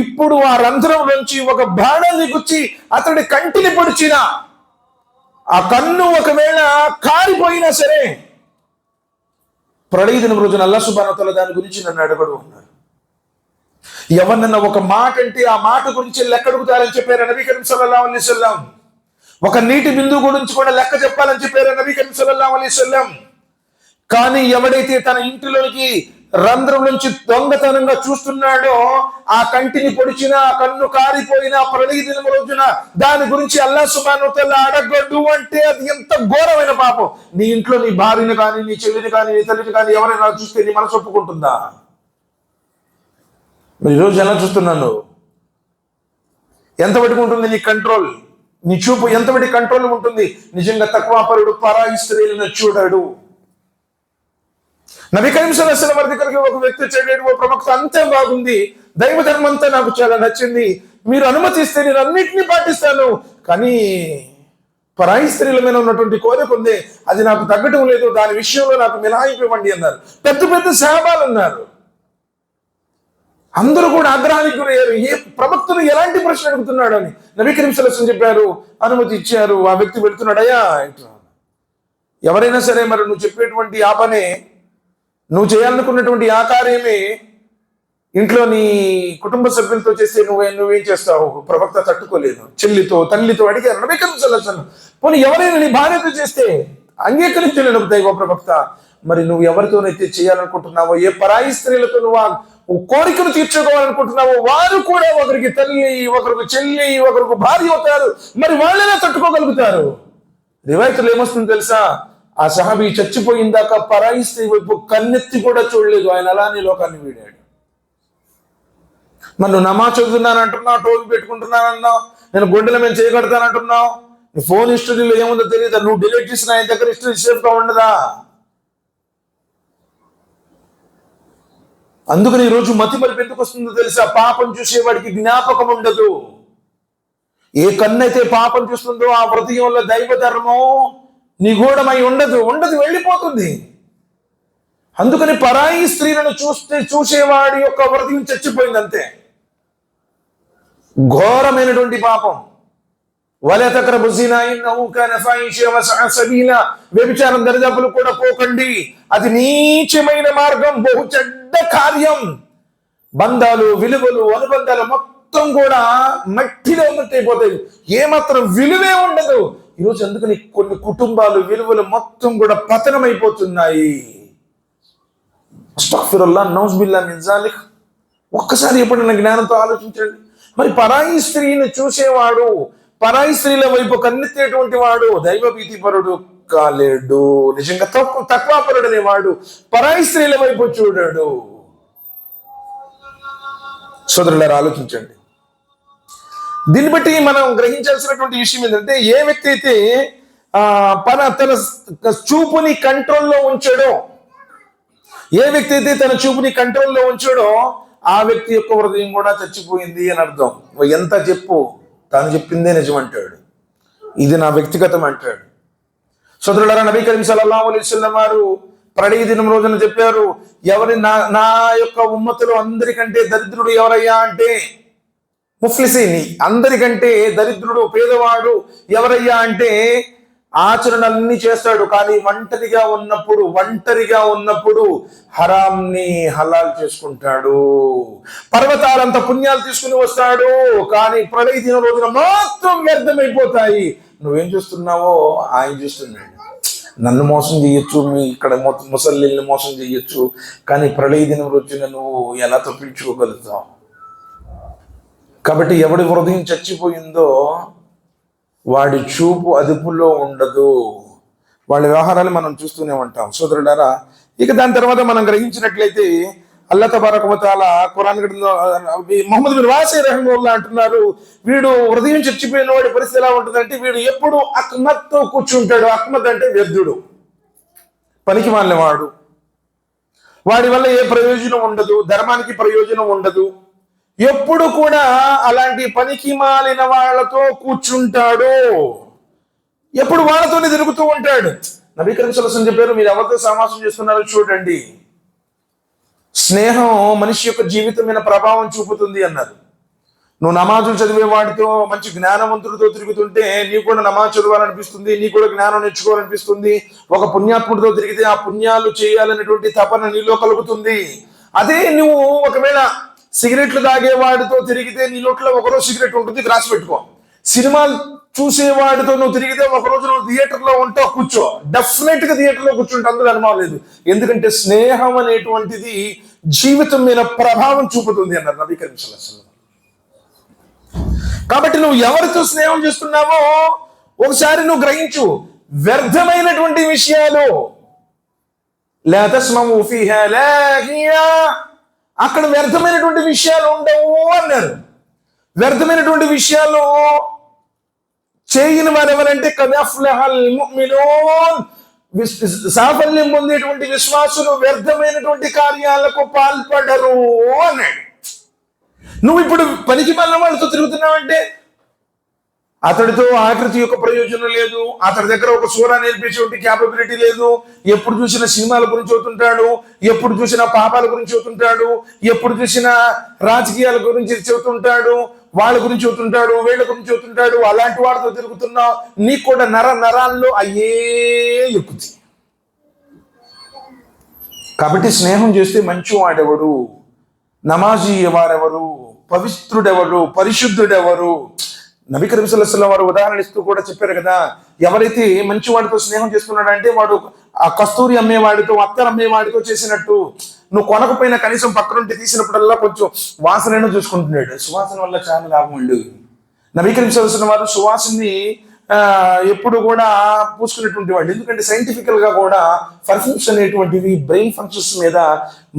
ఇప్పుడు ఆ రంధ్రం నుంచి ఒక బాణాన్ని గుచ్చి అతడి కంటిని పొడిచిన ఆ కన్ను ఒకవేళ కారిపోయినా సరే, ప్రళయ దినం రోజున అల్లాహ్ సుబ్హానహు వ తఆలా దాని గురించి నన్ను అడగడు అన్నారు. ఎవరినన్నా ఒక మాట అంటే ఆ మాట గురించి లెక్క అడుగుతారని చెప్పారు నబీ కరీం సల్లల్లాహు అలైహి వసల్లం. ఒక నీటి బిందువు గురించి కూడా లెక్క చెప్పాలని చెప్పారు నబీ కరీం సల్లల్లాహు అలైహి వసల్లం. కానీ ఎవడైతే తన ఇంటిలోకి రంధ్రం నుంచి దొంగతనంగా చూస్తున్నాడో, ఆ కంటిని పొడిచిన, ఆ కన్ను కారిపోయిన ప్రళయ దినం రోజున దాని గురించి అల్లాహ్ సుబ్హానహు వ తఆలా అడగడు అంటే అది ఎంత ఘోరమైన పాపం. నీ ఇంట్లో నీ భార్యను కానీ, నీ చెల్లిని కానీ, నీ తల్లిని కానీ ఎవరైనా చూస్తే నీ మనసు ఒప్పుకుంటుందా? మరి ఈరోజు ఎలా చూస్తున్నాను? ఎంతవరకు ఉంటుంది నీ కంట్రోల్? నీ చూపు ఎంతవరకు కంట్రోల్ ఉంటుంది? నిజంగా తక్వాపరుడు పరాయి స్త్రీలను చూడాడు. నబీ కరీం సల్లల్లాహు అలైహి వసల్లం వారి దగ్గరికి ఒక వ్యక్తి వచ్చాడు. ఓ ప్రవక్త, అంతే బాగుంది, దైవ ధర్మం అంతా నాకు చాలా నచ్చింది, మీరు అనుమతిస్తే నేను అన్నింటినీ పాటిస్తాను, కానీ పరాయి స్త్రీల మీద ఉన్నటువంటి కోరిక ఉంది, అది నాకు తగ్గటం లేదు, దాని విషయంలో నాకు మినహాయింపు ఇవ్వండి అన్నారు. పెద్ద పెద్ద సహాబాలు అన్నారు. అందరూ కూడా ఆగ్రహానికి గురయ్యారు. ఏ ప్రవక్తను ఎలాంటి ప్రశ్న అడుగుతున్నాడు అని. నబీ కరీం సల్లల్లాహు అలైహి వసల్లం చెప్పారు, అనుమతి ఇచ్చారు. ఆ వ్యక్తి వెళ్తున్నాడయ్యా, ఎవరైనా సరే మరి నువ్వు చెప్పేటువంటి ఆ పనే, నువ్వు చేయాలనుకున్నటువంటి ఆ కార్యమే ఇంట్లో నీ కుటుంబ సభ్యులతో చేస్తే నువ్వేం చేస్తావు? ప్రవక్త తట్టుకోలేదు. చెల్లితో, తల్లితో అడిగారు నబీ కరీం సల్లల్లాహు అలైహి వసల్లం, పోనీ ఎవరైనా నీ భార్యతో చేస్తే అంగీకరించలేను దైవ ప్రవక్త, మరి నువ్వు ఎవరితోనైతే చేయాలనుకుంటున్నావో, ఏ పరాయి స్త్రీలతో నువ్వు కోరికను తీర్చుకోవాలనుకుంటున్నావో వారు కూడా ఒకరికి తల్లి, ఒకరికి చెల్లి, ఒకరికి భార్య అవుతారు. మరి వాళ్ళనే తట్టుకోగలుగుతారు? రివాయతులు ఏమొస్తుంది తెలుసా? ఆ సహాబీ చచ్చిపోయిందాక పరాయి స్త్రీ వైపు కన్నెత్తి కూడా చూడలేదు. ఆయన అలానే లోకాన్ని వీడాడు. మరి నువ్వు నమాజ్ చదువుతున్నానంటున్నావు, టోపీ పెట్టుకుంటున్నానన్నావు, నేను గుండెల మీద చేయగడతానంటున్నావు, నీ ఫోన్ హిస్టరీలో ఏముందో తెలియదా? నువ్వు డిలీట్ చేసిన ఆయన దగ్గర హిస్టరీ సేఫ్గా ఉండదా? అందుకని ఈరోజు మతి మరిపి ఎందుకు వస్తుందో తెలుసా? పాపం చూసేవాడికి జ్ఞాపకం ఉండదు. ఏ కన్నైతే పాపం చూస్తుందో ఆ హృదయంలో దైవ ధర్మం నిగూఢమై ఉండదు, వెళ్ళిపోతుంది. అందుకని పరాయి స్త్రీలను చూసేవాడి యొక్క హృదయం చచ్చిపోయింది, అంతే. ఘోరమైనటువంటి పాపం. వలా తక్రబు జినా ఇన్నహు కాన ఫాహిషా వసఅ సబీలా, వ్యభిచారం దరిదాపులు కూడా పోకండి, అది నీచమైన మార్గం, బహు చెడ్డ కార్యం. బంధాలు, విలువలు, అనుబంధాలు మొత్తం కూడా మట్టిలో మట్టయిపోతాయి, ఏమాత్రం విలువే ఉండదు. ఈరోజు అందుకని కొన్ని కుటుంబాలు విలువలు మొత్తం కూడా పతనమైపోతున్నాయి. అస్తగ్ఫిరుల్లాహ్, నౌజుబిల్లాహ్ మిన్ జాలిక్. ఒక్కసారి ఎప్పుడైనా జ్ఞానంతో ఆలోచించండి. మరి పరాయి స్త్రీని చూసేవాడు, పరాయి స్త్రీల వైపు కన్నెత్తేటువంటి వాడు దైవభీతిపరుడు కాలేడు. నిజంగా తక్వాపరుడు అనేవాడు పరాయి స్త్రీల వైపు చూడాడు. సోదరులారా, ఆలోచించండి. దీన్ని బట్టి మనం గ్రహించాల్సినటువంటి విషయం ఏంటంటే, ఏ వ్యక్తి అయితే తన చూపుని కంట్రోల్లో ఉంచాడో, ఏ వ్యక్తి అయితే తన చూపుని కంట్రోల్లో ఉంచాడో ఆ వ్యక్తి యొక్క హృదయం కూడా చచ్చిపోయింది అని అర్థం. ఎంత చెప్పు, తాను చెప్పిందే నిజం అంటాడు, ఇది నా వ్యక్తిగతం అంటాడు. సోదరులారా, నబీ కరీం సల్లల్లాహు అలైహి వసల్లం వారు ప్రళయ దినం రోజున చెప్పారు, ఎవరి నా యొక్క ఉమ్మతులు అందరికంటే దరిద్రుడు ఎవరయ్యా అంటే, ముఫ్లిసీని, అందరికంటే దరిద్రుడు, పేదవాడు ఎవరయ్యా అంటే, ఆచరణలన్నీ చేస్తాడు కానీ ఒంటరిగా ఉన్నప్పుడు హరాంని హలాల్ చేసుకుంటాడు. పర్వతాలంత పుణ్యాలు తీసుకుని వస్తాడు కానీ ప్రళయ దినం రోజున మాత్రం వ్యర్థమైపోతాయి. నువ్వేం చూస్తున్నావో ఆయన చూస్తున్నాడు. నన్ను మోసం చేయొచ్చు, మీ ఇక్కడ ముసలిల్ని మోసం చేయొచ్చు, కానీ ప్రళయ దినం రోజున నువ్వు ఎలా తప్పించుకోగలుగుతావు? కాబట్టి ఎవడి హృదయం చచ్చిపోయిందో వాడి చూపు అదుపులో ఉండదు, వాళ్ళ వ్యవహారాలు మనం చూస్తూనే ఉంటాం. సోదరులారా, ఇక దాని తర్వాత మనం గ్రహించినట్లయితే అల్లాహ్ తబారక వ తఆలా ఖురాన్ గ్రంథంలో ముహమ్మద్ బిన్ వాసి రహిమహుల్లాహ్ అంటున్నారు, వీడు హృదయం చచ్చిపోయిన వాడి పరిస్థితి ఎలా ఉంటుందంటే, వీడు ఎప్పుడు అక్మత్తో కూర్చుంటాడు. అక్మత్ అంటే వ్యర్థుడు, పనికి మాలినవాడు, వాడి వల్ల ఏ ప్రయోజనం ఉండదు, ధర్మానికి ప్రయోజనం ఉండదు. ఎప్పుడు కూడా అలాంటి పనికి మాలిన వాళ్ళతో కూర్చుంటాడు, ఎప్పుడు వాళ్ళతోనే తిరుగుతూ ఉంటాడు. నబీ కరీం సల్లల్లాహు అలైహి వసల్లం చెప్పారు, మీరు ఎవరితో సహవాసం చేస్తున్నారో చూడండి, స్నేహం మనిషి యొక్క జీవితం మీద ప్రభావం చూపుతుంది అన్నారు. నువ్వు నమాజులు చదివే వాడితో, మంచి జ్ఞానవంతుడితో తిరుగుతుంటే నీకు కూడా నమాజ్ చదవాలనిపిస్తుంది, నీకు కూడా జ్ఞానం నేర్చుకోవాలనిపిస్తుంది. ఒక పుణ్యాత్ముడితో తిరిగితే ఆ పుణ్యాలు చేయాలనేటువంటి తపన నీలో కలుగుతుంది. అదే నువ్వు ఒకవేళ సిగరెట్లు తాగేవాడితో తిరిగితే నీ నోట్లో ఒకరోజు సిగరెట్ ఉంటుంది, రాసి పెట్టుకో. సినిమాలు చూసేవాడితో నువ్వు తిరిగితే ఒకరోజు నువ్వు థియేటర్లో ఉంటావు, కూర్చో, డెఫినెట్ గా థియేటర్లో కూర్చుంటే అందులో అనుమానం లేదు. ఎందుకంటే స్నేహం అనేటువంటిది జీవితం మీద ప్రభావం చూపుతుంది అన్నారు నబీ కరీం సల్లల్లాహు అలైహి వసల్లం. కాబట్టి నువ్వు ఎవరితో స్నేహం చేస్తున్నావో ఒకసారి నువ్వు గ్రహించు. వ్యర్థమైనటువంటి విషయాలు, లా తస్మౌ ఫీహా లాగియా, అక్కడ వ్యర్థమైనటువంటి విషయాలు ఉండవు అన్నారు. వ్యర్థమైనటువంటి విషయాలు చేయని వారు ఎవరంటే ఖద్ అఫ్లహల్ ముమినూన్, సాఫల్యం పొందేటువంటి విశ్వాసులు వ్యర్థమైనటువంటి కార్యాలకు పాల్పడరు అన్నాడు. నువ్వు ఇప్పుడు పనికి మాలిన వాళ్ళతో తిరుగుతున్నావంటే అతడితో ఆకృతి యొక్క ప్రయోజనం లేదు, అతడి దగ్గర ఒక సూరా నేర్పించేటువంటి క్యాపబిలిటీ లేదు. ఎప్పుడు చూసిన సినిమాల గురించి చెబుతుంటాడు, ఎప్పుడు చూసిన పాపాల గురించి చెబుతుంటాడు, ఎప్పుడు చూసిన రాజకీయాల గురించి చెబుతుంటాడు, వాళ్ళ గురించి చెబుతుంటాడు, వీళ్ళ గురించి చెబుతుంటాడు. అలాంటి వాడితో తిరుగుతున్నావు, నీకు కూడా నరాల్లో అయ్యే ఎక్కుతుంది. కాబట్టి స్నేహం చేస్తే మంచివాడెవడు, నమాజీ వారెవరు, పవిత్రుడెవరు, పరిశుద్ధుడెవరు? నబీ కరీం సల్లల్లాహు అలైహి వసల్లం వారు ఉదాహరణ ఇస్తూ కూడా చెప్పారు కదా, ఎవరైతే మంచి వాడితో స్నేహం చేస్తున్నాడంటే వాడు ఆ కస్తూరి అమ్మేవాడితో, అత్తర్ అమ్మేవాడితో చేసినట్టు. నువ్వు కొనకపోయినా కనీసం పక్కనుండి తీసినప్పుడల్లా కొంచెం వాసనను చూసుకుంటున్నాడు. సువాసన వల్ల చాలా లాభం ఉండు. నబీ కరీం సల్లల్లాహు అలైహి వసల్లం వారు సువాసనని ఎప్పుడు కూడా పూసుకునేటువంటి వాళ్ళు. ఎందుకంటే సైంటిఫికల్ గా కూడా పర్ఫ్యూమ్స్ అనేటువంటివి బ్రెయిన్ ఫంక్షన్స్ మీద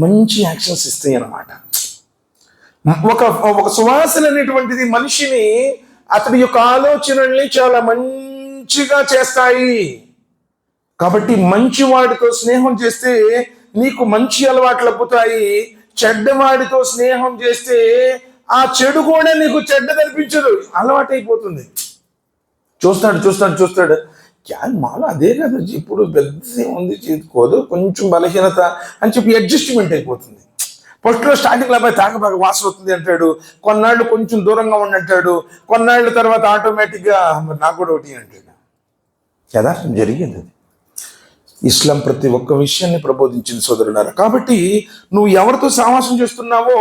మంచి యాక్షన్స్ ఇస్తాయి అన్నమాట. ఒక సువాసన అనేటువంటిది మనిషిని, అతడి యొక్క ఆలోచనల్ని చాలా మంచిగా చేస్తాయి. కాబట్టి మంచివాడితో స్నేహం చేస్తే నీకు మంచి అలవాట్లు అబ్బుతాయి. చెడ్డవాడితో స్నేహం చేస్తే ఆ చెడు కూడా నీకు చెడ్డ కనిపించదు, అలవాటైపోతుంది. చూస్తాడు మాలో అదే కదా, ఇప్పుడు పెద్ద ఉంది, చేసుకోదు, కొంచెం బలహీనత అని చెప్పి అడ్జస్ట్మెంట్ అయిపోతుంది. ఫస్ట్లో స్టార్టింగ్లో అబ్బాయి తాగబాగా వాసన వస్తుంది అంటాడు, కొన్నాళ్ళు కొంచెం దూరంగా ఉండంటాడు, కొన్నాళ్ళ తర్వాత ఆటోమేటిక్గా నాకు కూడా ఒకటి అంటాడు. యథార్థం జరిగింది అది. ఇస్లాం ప్రతి ఒక్క విషయాన్ని ప్రబోధించింది సోదరులారా. కాబట్టి నువ్వు ఎవరితో సహవాసం చేస్తున్నావో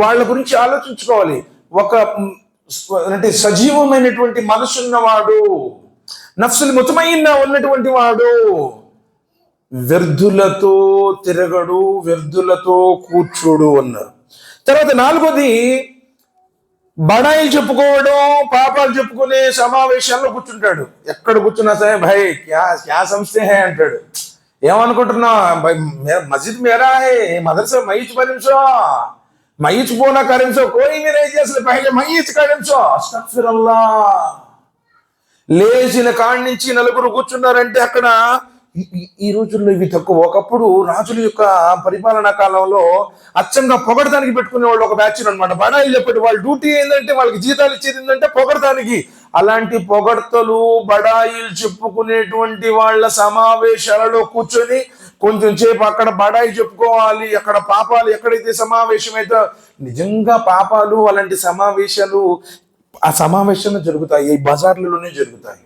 వాళ్ళ గురించి ఆలోచించుకోవాలి. అంటే సజీవమైనటువంటి మనసున్నవాడు, నఫ్సుల్ ముతమయిన్నా ఉన్నటువంటి వాడు వ్యర్థులతో తిరగడు, వ్యర్థులతో కూర్చోడు అన్నారు. తర్వాత నాలుగోది, బడాయిలు చెప్పుకోవడం, పాపాలు చెప్పుకునే సమావేశాల్లో కూర్చుంటాడు. ఎక్కడ కూర్చున్నా సరే భాయ్ క్యా సంస్థే హై అంటాడు. ఏమనుకుంటున్నా, మస్జిద్ మేరా హై, మదర్సా మయీచ్ పరిమిషో, మయీచ్ పోనా కరించో, కోయి మీరే చేసలే పహలే మయీచ్ కరించో, అస్తగ్ఫిరుల్లాహ్. లేచిన కాడి నుంచి నలుగురు కూర్చున్నారంటే అక్కడ ఈ రోజుల్లో ఇవి తక్కువ. ఒకప్పుడు రాజుల యొక్క పరిపాలనా కాలంలో అచ్చంగా పొగడటానికి పెట్టుకునే వాళ్ళు ఒక బ్యాచ్ అనమాట. బడాయిలు చెప్పేది వాళ్ళ డ్యూటీ ఏంటంటే, వాళ్ళకి జీతాలు ఇచ్చేది ఏంటంటే పొగడటానికి. అలాంటి పొగడ్తలు, బడాయిలు చెప్పుకునేటువంటి వాళ్ళ సమావేశాలలో కూర్చొని కొంచెం సేపు అక్కడ బడాయి చెప్పుకోవాలి. అక్కడ పాపాలు ఎక్కడైతే సమావేశమైతే నిజంగా పాపాలు, అలాంటి సమావేశాలు ఆ సమావేశంలో జరుగుతాయి, ఈ బజార్లలోనే జరుగుతాయి.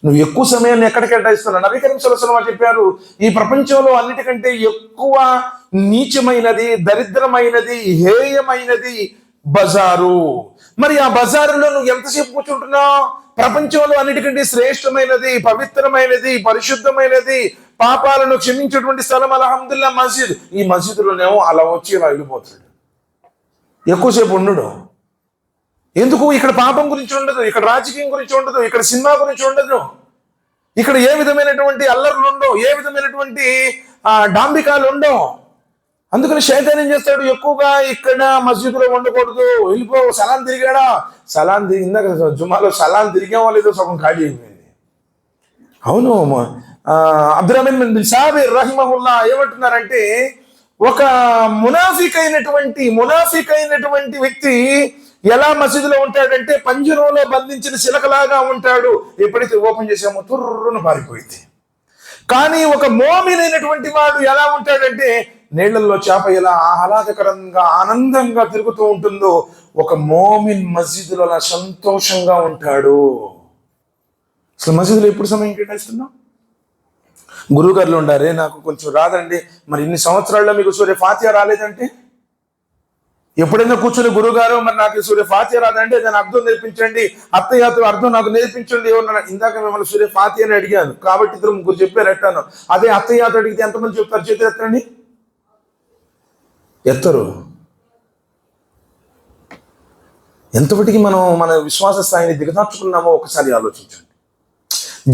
నువ్వు ఎక్కువ సమయాన్ని ఎక్కడ కేటాయిస్తున్నావు? నబీ కరీం సల్లల్లాహు అలైహి వసల్లం చెప్పారు, ఈ ప్రపంచంలో అన్నిటికంటే ఎక్కువ నీచమైనది, దరిద్రమైనది, హేయమైనది బజారు. మరి ఆ బజారులో నువ్వు ఎంతసేపు కూర్చుంటున్నావు? ప్రపంచంలో అన్నిటికంటే శ్రేష్టమైనది, పవిత్రమైనది, పరిశుద్ధమైనది, పాపాలను క్షమించేటువంటి స్థలం అల్హమ్దులిల్లాహ్ మస్జిద్. ఈ మస్జిద్లోనేమో అలా వచ్చి ఇలా వెళ్ళిపోతాడు, ఎక్కువసేపు ఉండడు. ఎందుకు? ఇక్కడ పాపం గురించి ఉండదు, ఇక్కడ రాజకీయం గురించి ఉండదు, ఇక్కడ సినిమా గురించి ఉండదు, ఇక్కడ ఏ విధమైనటువంటి అల్లర్లు ఉండవు, ఏ విధమైనటువంటి డాంబికాలు ఉండవు. అందుకని శైతాన్ ఏం చేస్తాడు, ఎక్కువగా ఇక్కడ మస్జిద్లో ఉండకూడదు, వెళ్ళిపో. సలాం తిరిగాడా, సలాం ఇందాక జుమాలో సలాం తిరిగామో లేదో సగం ఖాళీ అయిపోయింది. అవును, అబ్దుర్రహ్మాన్ బిన్ సాబిర్ రహిమహుల్లా ఏమంటున్నారంటే, ఒక మునాఫిక్ అయినటువంటి వ్యక్తి ఎలా మసీదులో ఉంటాడంటే పంజరంలో బంధించిన శిలకలాగా ఉంటాడు. ఎప్పుడైతే ఓపెన్ చేసామో తుర్రును పారిపోయింది. కానీ ఒక మోమినైనటువంటి వాడు ఎలా ఉంటాడంటే, నీళ్లలో చేప ఎలా ఆహ్లాదకరంగా ఆనందంగా తిరుగుతూ ఉంటుందో, ఒక మోమిన్ మస్జిద్లో అలా సంతోషంగా ఉంటాడు. అసలు మసీదులో ఎప్పుడు సమయం కేటాయిస్తున్నాం? గురువుగారులు ఉండారే, నాకు కొంచెం రాదండి, మరి ఇన్ని సంవత్సరాల్లో మీకు సూర్య ఫాతిహా రాలేదంటే, ఎప్పుడైనా కూర్చొని గురువుగారు మరి నాకు సూర్య ఫాతిహా రాదంటే దాని అర్థం నేర్పించండి, అత్తయ్యతో అర్థం నాకు నేర్పించండి. ఏమన్నా ఇందాక మిమ్మల్ని సూర్య ఫాతిహా అని అడిగాను కాబట్టి 2-3 చెప్పారు ఎట్టాను. అదే అత్తయ్యతో అడిగితే ఎంతమంది చెప్తారు? చేతులు ఎత్తండి. ఎత్తరు. ఎంతవరకు మనం మన విశ్వాస స్థాయిని దిగదార్చుకున్నామో ఒకసారి ఆలోచించండి.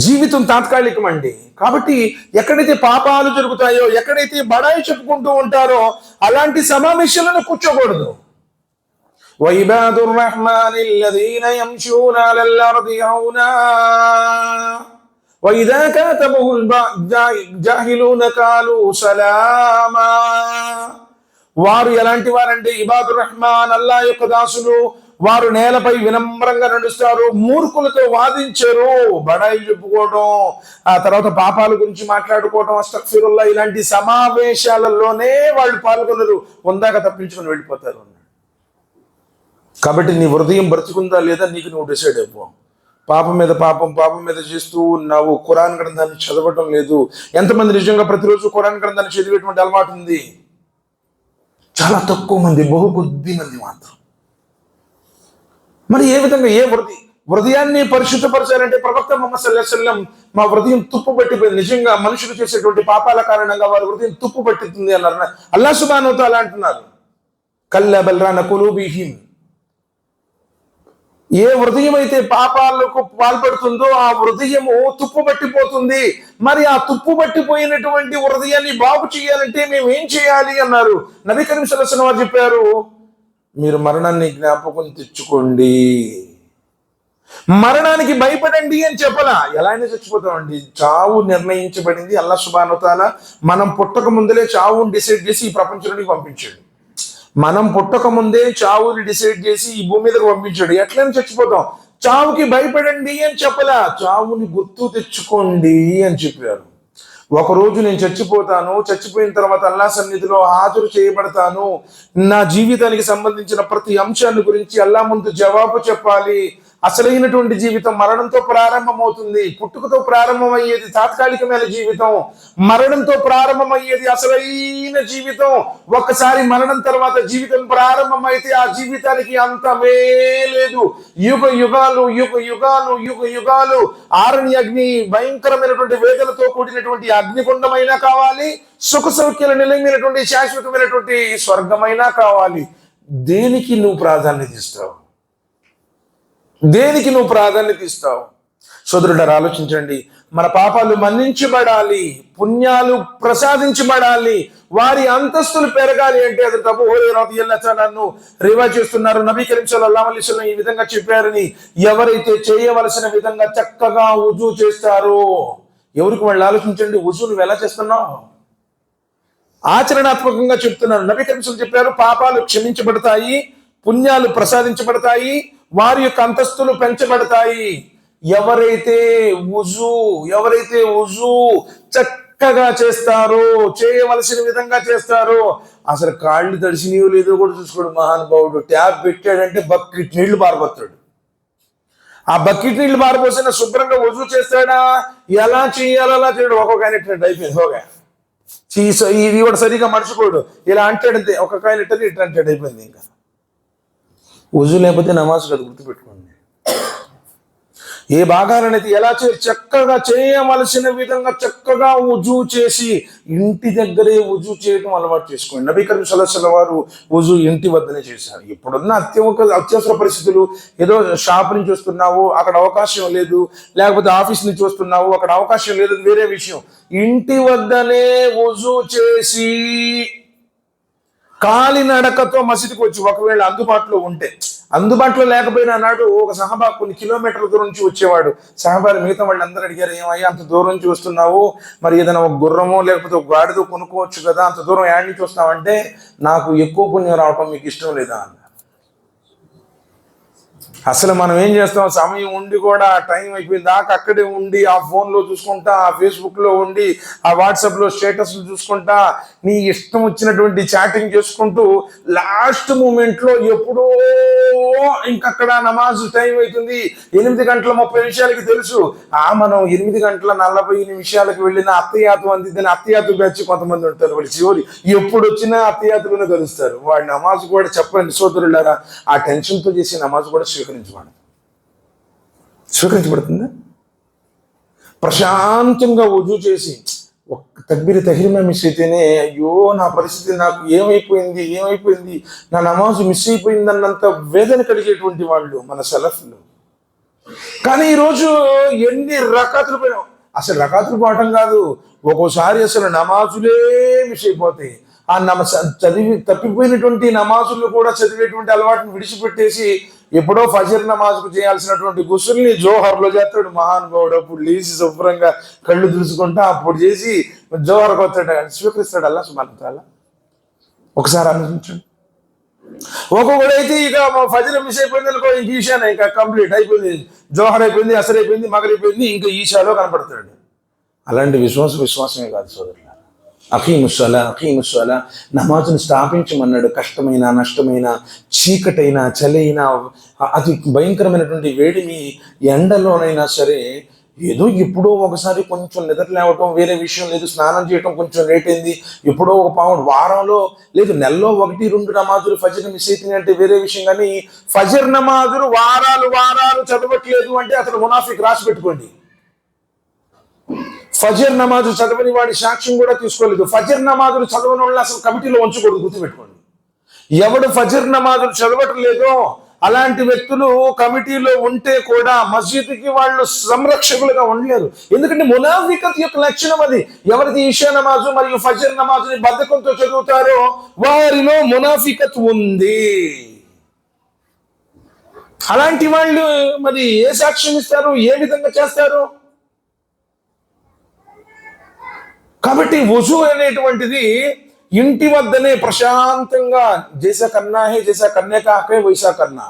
జీవితం తాత్కాలికం అండి. కాబట్టి ఎక్కడైతే పాపాలు జరుగుతాయో, ఎక్కడైతే బడాయి చెప్పుకుంటూ ఉంటారో అలాంటి సమావేశాలను కూర్చోకూడదు. వైబాదుర్ రహ్మానిల్లదీన యంషూన అలల్ అర్ది హౌనా వైదా కాతబహుల్ జాహిలూన కాలు సలామా. వారు ఎలాంటి వారంటే ఇబాదుర్ రహ్మాన్, అల్లా యొక్క దాసులు. వారు నేలపై వినమ్రంగా నడుస్తారు, మూర్ఖులతో వాదించరు, బడాయి చెప్పుకోవడం, ఆ తర్వాత పాపాల గురించి మాట్లాడుకోవడం, అస్తగ్ఫిరుల్లాహ్ ఇలాంటి సమావేశాలలోనే వాళ్ళు పాల్గొనరు, వందాక తప్పించుకొని వెళ్ళిపోతారు. కాబట్టి నీ హృదయం బ్రతుకుందా లేదా నీకు నువ్వు డిసైడ్ అయిపో. పాపం మీద పాపం, పాపం మీద చేస్తూ ఉన్నావు, ఖురాన్ గ్రంథాన్ని చదవటం లేదు. ఎంతమంది నిజంగా ప్రతిరోజు ఖురాన్ గ్రంథాన్ని చదివేటువంటి అలవాటు ఉంది? చాలా తక్కువ మంది, బహు కొద్ది మంది మాత్రం. మరి ఏ విధంగా హృదయాన్ని పరిశుద్ధపరచాలంటే ప్రవక్త ముహమ్మద్ సల్లల్లాహు అలైహి వసల్లం మా హృదయం తుప్పు పట్టిపోయింది, నిజంగా మనుషులు చేసేటువంటి పాపాల కారణంగా వారి హృదయం తుప్పు పట్టింది అన్నారు. అల్లాహ్ సుబ్హానహు వ తఆలా అంటున్నారు, కల్లా బల్ రాన కులూబిహిమ్. ఏ హృదయం అయితే పాపాలకు పాల్పడుతుందో ఆ హృదయము తుప్పు పట్టిపోతుంది. మరి ఆ తుప్పు పట్టిపోయినటువంటి హృదయాన్ని బాగు చేయాలంటే మేము ఏం చేయాలి అన్నారు. నబీ కరీం సల్లల్లాహు అలైహి వసల్లం వారు చెప్పారు, మీరు మరణాన్ని జ్ఞాపకం తెచ్చుకోండి, మరణానికి భయపడండి అని చెప్పలా. ఎలా అయినా చచ్చిపోతామండి, చావు నిర్ణయించబడింది. అల్లాహ్ సుబ్హానహు వ తఆలా మనం పుట్టక ముందలే చావుని డిసైడ్ చేసి ఈ ప్రపంచంలోకి పంపించాడు. మనం పుట్టక ముందే చావుని డిసైడ్ చేసి ఈ భూమి మీదకి పంపించాడు. ఎట్లయినా చచ్చిపోతాం, చావుకి భయపడండి అని చెప్పలా, చావుని గుర్తు తెచ్చుకోండి అని చెప్పారు. ఒకరోజు నేను చచ్చిపోతాను, చచ్చిపోయిన తర్వాత అల్లాహ్ సన్నిధిలో హాజరు చేయబడతాను, నా జీవితానికి సంబంధించిన ప్రతి అంశాన్ని గురించి అల్లాహ్ ముందు జవాబు చెప్పాలి. అసలైనటువంటి జీవితం మరణంతో ప్రారంభమవుతుంది. పుట్టుకతో ప్రారంభమయ్యేది తాత్కాలికమైన జీవితం, మరణంతో ప్రారంభమయ్యేది అసలైన జీవితం. ఒక్కసారి మరణం తర్వాత జీవితం ప్రారంభమైతే ఆ జీవితానికి అంతమే లేదు. యుగ యుగాలు యుగ యుగాలు యుగ యుగాలు ఆరణి అగ్ని, భయంకరమైనటువంటి వేదనతో కూడినటువంటి అగ్నిగుండమైనా కావాలి, సుఖ సౌఖ్యాలు నిలమైనటువంటి శాశ్వతమైనటువంటి స్వర్గమైనా కావాలి. దేనికి నువ్వు ప్రాధాన్యత ఇస్తావు? దేనికి నువ్వు ప్రాధాన్యత ఇస్తావు? సోదరులారా, ఆలోచించండి. మన పాపాలు మన్నించబడాలి, పుణ్యాలు ప్రసాదించబడాలి, వారి అంతస్తులు పెరగాలి అంటే అది అబూ హురైరా రదియల్లాహు అన్హు రివాయత్ చేస్తున్నారు. నబీ కరీం సల్లల్లాహు అలైహి వసల్లం ఈ విధంగా చెప్పారని, ఎవరైతే చేయవలసిన విధంగా చక్కగా వుజూ చేస్తారో, ఎవరికి వాళ్ళు ఆలోచించండి, వుజూ నువ్వు ఎలా చేస్తున్నావు? ఆచరణాత్మకంగా చెప్తున్నారు. నబీ కరీం సల్లల్లాహు చెప్పారు, పాపాలు క్షమించబడతాయి, పుణ్యాలు ప్రసాదించబడతాయి, వారి యొక్క అంతస్తులు పెంచబడతాయి. ఎవరైతే వుజూ చక్కగా చేస్తారో, చేయవలసిన విధంగా చేస్తారో, అసలు కాళ్ళు తడిసినయో లేదో కూడా చూసుకోడు మహానుభావుడు. ట్యాప్ పెట్టాడంటే బకెట్ నీళ్లు పారబోతాడు. ఆ బకెట్ నీళ్లు పారబోసిన శుభ్రంగా వుజూ చేస్తాడా? ఎలా చేయాలో అలా చేయడు. ఒక్కొక్క ఆయన ఇట్లా అయిపోయింది, హోగా ఇది కూడా సరిగా మర్చిపోడు, ఇలా అంటాడంతే. ఒక్కొక్క ఆయన ఇట్లా అంటాడు, అయిపోయింది. ఇంకా వుజూ లేకపోతే నమాజ్ కాదు, గుర్తుపెట్టుకోండి. ఏ భాగాలనైతే ఎలా చక్కగా చేయవలసిన విధంగా చక్కగా వుజూ చేసి ఇంటి దగ్గరే వుజూ చేయడం అలవాటు చేసుకోండి. నబీ కరీం సల్లల్లాహు అలైహి వసల్లం వారు వుజూ ఇంటి వద్దనే చేశారు. ఇప్పుడున్న అత్యవసర పరిస్థితులు, ఏదో షాప్ నుంచి వస్తున్నావు అక్కడ అవకాశం లేదు, లేకపోతే ఆఫీస్ నుంచి వస్తున్నావు అక్కడ అవకాశం లేదు, వేరే విషయం. ఇంటి వద్దనే వుజూ చేసి కాలినడకతో మసీదుకి వచ్చి, ఒకవేళ అందుబాటులో ఉంటే, అందుబాటులో లేకపోయినా నాడు ఒక సహాబా కొన్ని కిలోమీటర్ల దూరం నుంచి వచ్చేవాడు. సహాబాలు మిగతా వాళ్ళు అందరూ అడిగారు, ఏమయ్యా అంత దూరం నుంచి వస్తున్నావు, మరి ఏదైనా ఒక గుర్రమో లేకపోతే ఒక గాడిదో కొనుక్కోవచ్చు కదా, అంత దూరం యాడ్ నుంచి వస్తావంటే, నాకు ఎక్కువ పుణ్యం రావటం మీకు ఇష్టం లేదా అన్నారు. అసలు మనం ఏం చేస్తాం, సమయం ఉండి కూడా టైం అయిపోయింది దాకా అక్కడే ఉండి ఆ ఫోన్లో చూసుకుంటా, ఆ ఫేస్బుక్లో ఉండి, ఆ వాట్సాప్లో స్టేటస్లు చూసుకుంటా, నీ ఇష్టం వచ్చినటువంటి చాటింగ్ చేసుకుంటూ లాస్ట్ మూమెంట్లో ఎప్పుడో ఇంకక్కడ నమాజ్ టైం అవుతుంది, 8:30 తెలుసు. మనం 8:40 వెళ్ళిన అత్తయాతు అందిద్దని అత్తయాతు బ్యాచ్ కొంతమంది ఉంటారు. వాళ్ళు చివరి ఎప్పుడు వచ్చినా అత్తయాతులోనే కలుస్తారు. వాడి నమాజ్ కూడా చెప్పండి సోదరులారా, ఆ టెన్షన్తో చేసే నమాజ్ కూడా స్వీకరించబడుతుందా? ప్రశాంతంగా వజూ చేసి ఒక్క తక్బీర్ తహ్రీమా మిస్ అయితేనే అయ్యో నా పరిస్థితి, నాకు ఏమైపోయింది, నా నమాజు మిస్ అయిపోయిందన్నంత వేదన కలిగేటువంటి వాళ్ళు మన సలఫ్లు. కానీ ఈరోజు ఎన్ని రకాతులు పోయినాం. అసలు రకాతులు పోవటం కాదు, ఒక్కోసారి అసలు నమాజులే మిస్ అయిపోతాయి. ఆ చదివి తప్పిపోయినటువంటి నమాజులు కూడా చదివేటువంటి అలవాటును విడిచిపెట్టేసి ఎప్పుడో ఫజర్ నమాజ్కు చేయాల్సినటువంటి గుసుల్ని జోహర్లో చేస్తాడు మహానుభావుడు. అప్పుడు లేచి శుభ్రంగా కళ్ళు తుడుచుకుంటా అప్పుడు చేసి జోహర్కి వస్తాడు, స్వీకరిస్తాడు అల్లా సుబ్హానహు వ తఆలా. ఒకసారి ఆలోచించండి. ఒక్కొక్కడైతే ఇక ఫజర్ మిస్ అయిపోయింది అనుకో, ఇంక ఈశానే ఇంకా కంప్లీట్ అయిపోయింది, జోహర్ అయిపోయింది, అసర్ అయిపోయింది, మగర్ అయిపోయింది, ఇంకా ఈశాలో కనపడతాడు. అలాంటి విశ్వాసమే కాదు సోదరులు. అఖీముస్సలా నమాజును స్థాపించమన్నాడు. కష్టమైన, నష్టమైన, చీకటైనా, చలైనా, అతి భయంకరమైనటువంటి వేడిని ఎండలోనైనా సరే, ఏదో ఎప్పుడో ఒకసారి కొంచెం నిద్ర లేవటం వేరే విషయం లేదు, స్నానం చేయటం కొంచెం లేట్ అయింది, ఎప్పుడో ఒక వారంలో లేదు నెలలో 1-2 నమాజులు ఫజర్ మిస్ అవుతుంది అంటే వేరే విషయం. కానీ ఫజర్ నమాజులు వారాలు చదవట్లేదు అంటే అతను మునాఫిక్, రాసి పెట్టుకోండి. ఫజర్ నమాజు చదవని వాడి సాక్ష్యం కూడా తీసుకోలేదు. ఫజర్ నమాజులు చదవని వాళ్ళు అసలు కమిటీలో ఉంచకూడదు, గుర్తుపెట్టుకోండి. ఎవడు ఫజర్ నమాజులు చదవటం లేదో అలాంటి వ్యక్తులు కమిటీలో ఉంటే కూడా మస్జిద్కి వాళ్ళు సంరక్షకులుగా ఉండలేరు. ఎందుకంటే మునాఫికత్ యొక్క లక్షణం అది. ఎవరిది ఈషా నమాజు మరియు ఫజర్ నమాజుని బద్ధకంతో చదువుతారో వారిలో మునాఫికత్ ఉంది. అలాంటి వాళ్ళు మరి ఏ సాక్ష్యం ఇస్తారు, ఏ విధంగా చేస్తారు? కాబట్టి వజూ అనేటువంటిది ఇంటి వద్దనే ప్రశాంతంగా జైసా కన్నా హే, జైసా కన్నే కా హక్ హై వైసా కన్నా,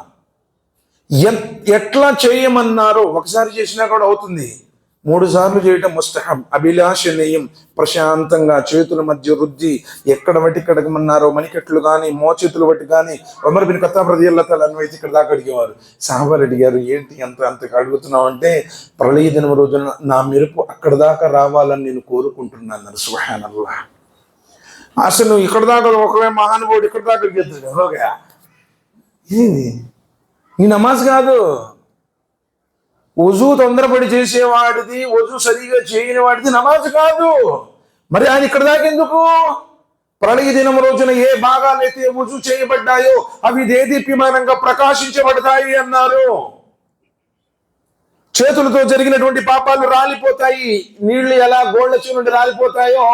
ఎట్లా చేయమన్నారో ఒకసారి చేసినా కూడా అవుతుంది, 3 సార్లు చేయటం ముస్తహబ్, అభిలాషనీయం. ప్రశాంతంగా చేతుల మధ్య రుద్ది ఎక్కడ బట్టి కడగమన్నారో మణికట్లు కానీ మోచేతులు బట్టి కానీ. ఉమర్ బిన్ ఖత్తాబ్ రలియల్లాహు తఆలా అన్హు అయితే ఇక్కడ దాకా అడిగేవారు. సహాబాలు అడిగారు, ఏంటి అంత అడుగుతున్నావు అంటే, ప్రళయ దినం రోజున నా మెరుపు అక్కడ దాకా రావాలని నేను కోరుకుంటున్నాను. సుబ్హానల్లాహ్. అసలు ఇక్కడ దాకా ఒకవేళ మహానుభావుడు ఇక్కడ దాకా అడిగేస్తాడు, ఓకే ఇది నీ నమాజ్ కాదు. వజూ తొందరపడి చేసేవాడిది, వజూ సరిగా చేయని వాడిది నమాజ్ కాదు. మరి ఆయన ఇక్కడ దాకా ఎందుకు? ప్రళయ దినం రోజున ఏ భాగాలైతే వజూ చేయబడ్డాయో అవి దేదీప్యమానంగా ప్రకాశించబడతాయి అన్నారు. చేతులతో జరిగినటువంటి పాపాలు రాలిపోతాయి. నీళ్లు ఎలా గోళ్ల నుండి రాలిపోతాయో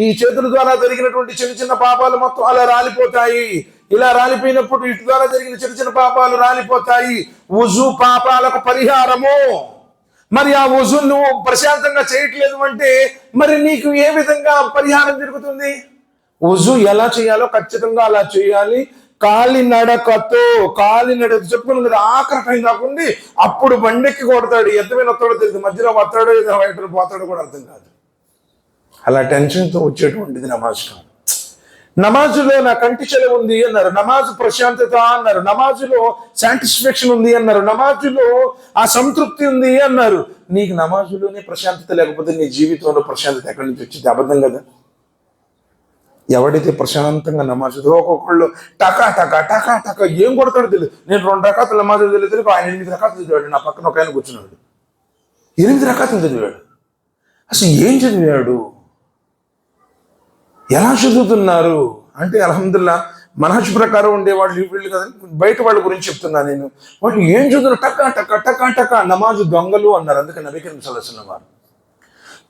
ఈ చేతుల ద్వారా జరిగినటువంటి చిన్న పాపాలు మొత్తం అలా రాలిపోతాయి. ఇలా రాలిపోయినప్పుడు ఇటు ద్వారా జరిగిన చిన్న పాపాలు రాలిపోతాయి. వుజు పాపాలకు పరిహారము. మరి ఆ వుజు నువ్వు ప్రశాంతంగా చేయట్లేదు అంటే మరి నీకు ఏ విధంగా పరిహారం జరుగుతుంది? వుజు ఎలా చేయాలో ఖచ్చితంగా అలా చేయాలి. కాలినడకతో చెప్పుకుని కదా, ఆఖరి టైం కాకుండా అప్పుడు బండెక్కి కొడతాడు, ఎంతమైన వస్తాడో తెలియదు, మధ్యలో వస్తాడో ఏదో పోతాడో కూడా అర్థం కాదు. అలా టెన్షన్తో వచ్చేటువంటిది నమాజ్ కాదు. నమాజులో నా కంటి చెలవు ఉంది అన్నారు, నమాజు ప్రశాంతత అన్నారు, నమాజులో సాటిస్ఫాక్షన్ ఉంది అన్నారు, నమాజులో ఆ సంతృప్తి ఉంది అన్నారు. నీకు నమాజులోనే ప్రశాంతత లేకపోతే నీ జీవితంలో ప్రశాంతత ఎక్కడి నుంచి వచ్చింది? అబద్ధం కదా. ఎవడైతే ప్రశాంతంగా నమాజు, ఒక్కొక్కళ్ళు టకా ఏం కొడతాడో తెలియదు. నేను 2 రకాతులు నమాజు తెలియదు, ఆయన 8 రకాతులు చదివాడు. నా పక్కన ఒక ఆయన కూర్చున్నాడు, 8 రకాతులు చదివాడు. అసలు ఏం చదివాడు, ఎలా చదువుతున్నారు అంటే అల్హమ్దుల్లా మనహజ్ ప్రకారం ఉండేవాళ్ళు వీళ్ళు కదా, బయట వాళ్ళ గురించి చెప్తున్నా నేను. వాళ్ళు ఏం చదువుతున్నారు, టకా నమాజు దొంగలు అన్నారు. అందుకే నబీ కరీం సల్లల్లాహు అలైహి వసల్లం వారు.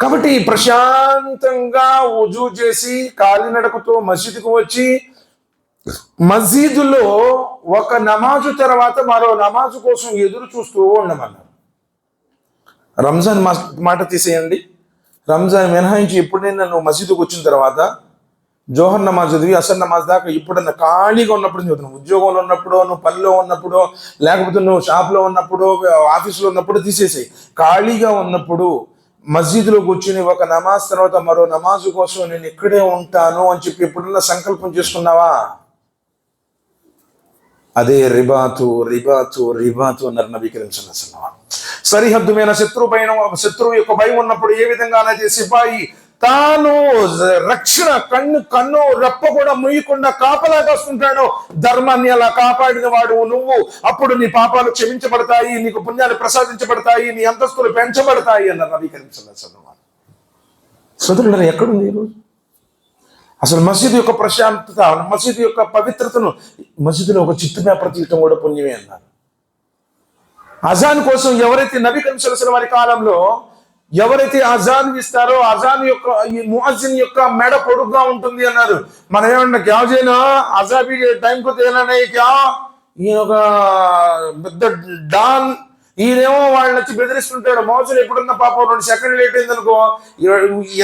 కాబట్టి ప్రశాంతంగా వుజూ చేసి కాలినడకతో మస్జిద్కు వచ్చి మస్జిదులో ఒక నమాజు తర్వాత మరో నమాజు కోసం ఎదురు చూస్తూ ఉండమన్నారు. రంజాన్ మాట తీసేయండి, రంజాన్ మినహాయించి ఎప్పుడైనా నువ్వు మసీదుకు వచ్చిన తర్వాత జోహర్ నమాజ్ చదివి అసర్ నమాజ్ దాకా ఇప్పుడన్నా ఖాళీగా ఉన్నప్పుడు చదువుతున్నావు. ఉద్యోగంలో ఉన్నప్పుడు, నువ్వు పనిలో ఉన్నప్పుడు, లేకపోతే నువ్వు షాప్లో ఉన్నప్పుడు, ఆఫీసులో ఉన్నప్పుడు తీసేసాయి. ఖాళీగా ఉన్నప్పుడు మస్జిద్లో కూర్చుని ఒక నమాజ్ తర్వాత మరో నమాజు కోసం నేను ఇక్కడే ఉంటాను అని చెప్పి ఎప్పుడన్నా సంకల్పం చేసుకున్నావా? అదే రిబాతు రిబాతు రిబాతు అన్నారు నబీ కరీం సల్లల్లాహు అలైహి వసల్లం. సరిహద్దు మీద శత్రువు యొక్క భయం ఉన్నప్పుడు ఏ విధంగానైతే సిపాయి తాను రక్షణ కన్ను రెప్ప కూడా ముయ్యకుండా కాపలా కాస్తుంటాడో, ధర్మాన్ని అలా కాపాడిన వాడు నువ్వు. అప్పుడు నీ పాపాలు క్షమించబడతాయి, నీకు పుణ్యాలు ప్రసాదించబడతాయి, నీ అంతస్తులు పెంచబడతాయి అన్నారు నబీ కరీం సల్లల్లాహు అలైహి వసల్లం. సోదరులారా, ఎక్కడుంది ఈరోజు అసలు మసీదు యొక్క ప్రశాంతత, మసీదు యొక్క పవిత్రతను? మసీదులో ఒక చిత్తు పేపర్ తీయటం కూడా పుణ్యమే అన్నారు. అజాన్ కోసం ఎవరైతే నబీ కరీం సల్లల్లాహు అలైహి వసల్లం వారి కాలంలో ఎవరైతే అజాన్ ఇస్తారో, అజాన్ యొక్క ఈ ముఅజ్జిన్ యొక్క మెడ పొడుగ్గా ఉంటుంది అన్నారు. మనం ఏమన్నా క్యా చేయనా అజాబీ టైంకు తేలనే క్యా, ఈయన ఒక పెద్ద డాన్, ఈయనేమో వాళ్ళు వచ్చి బెదిరిస్తుంటాడు. మోజులు ఎప్పుడున్న పాపం 2 సెకండ్లు లేట్ అయింది అనుకో,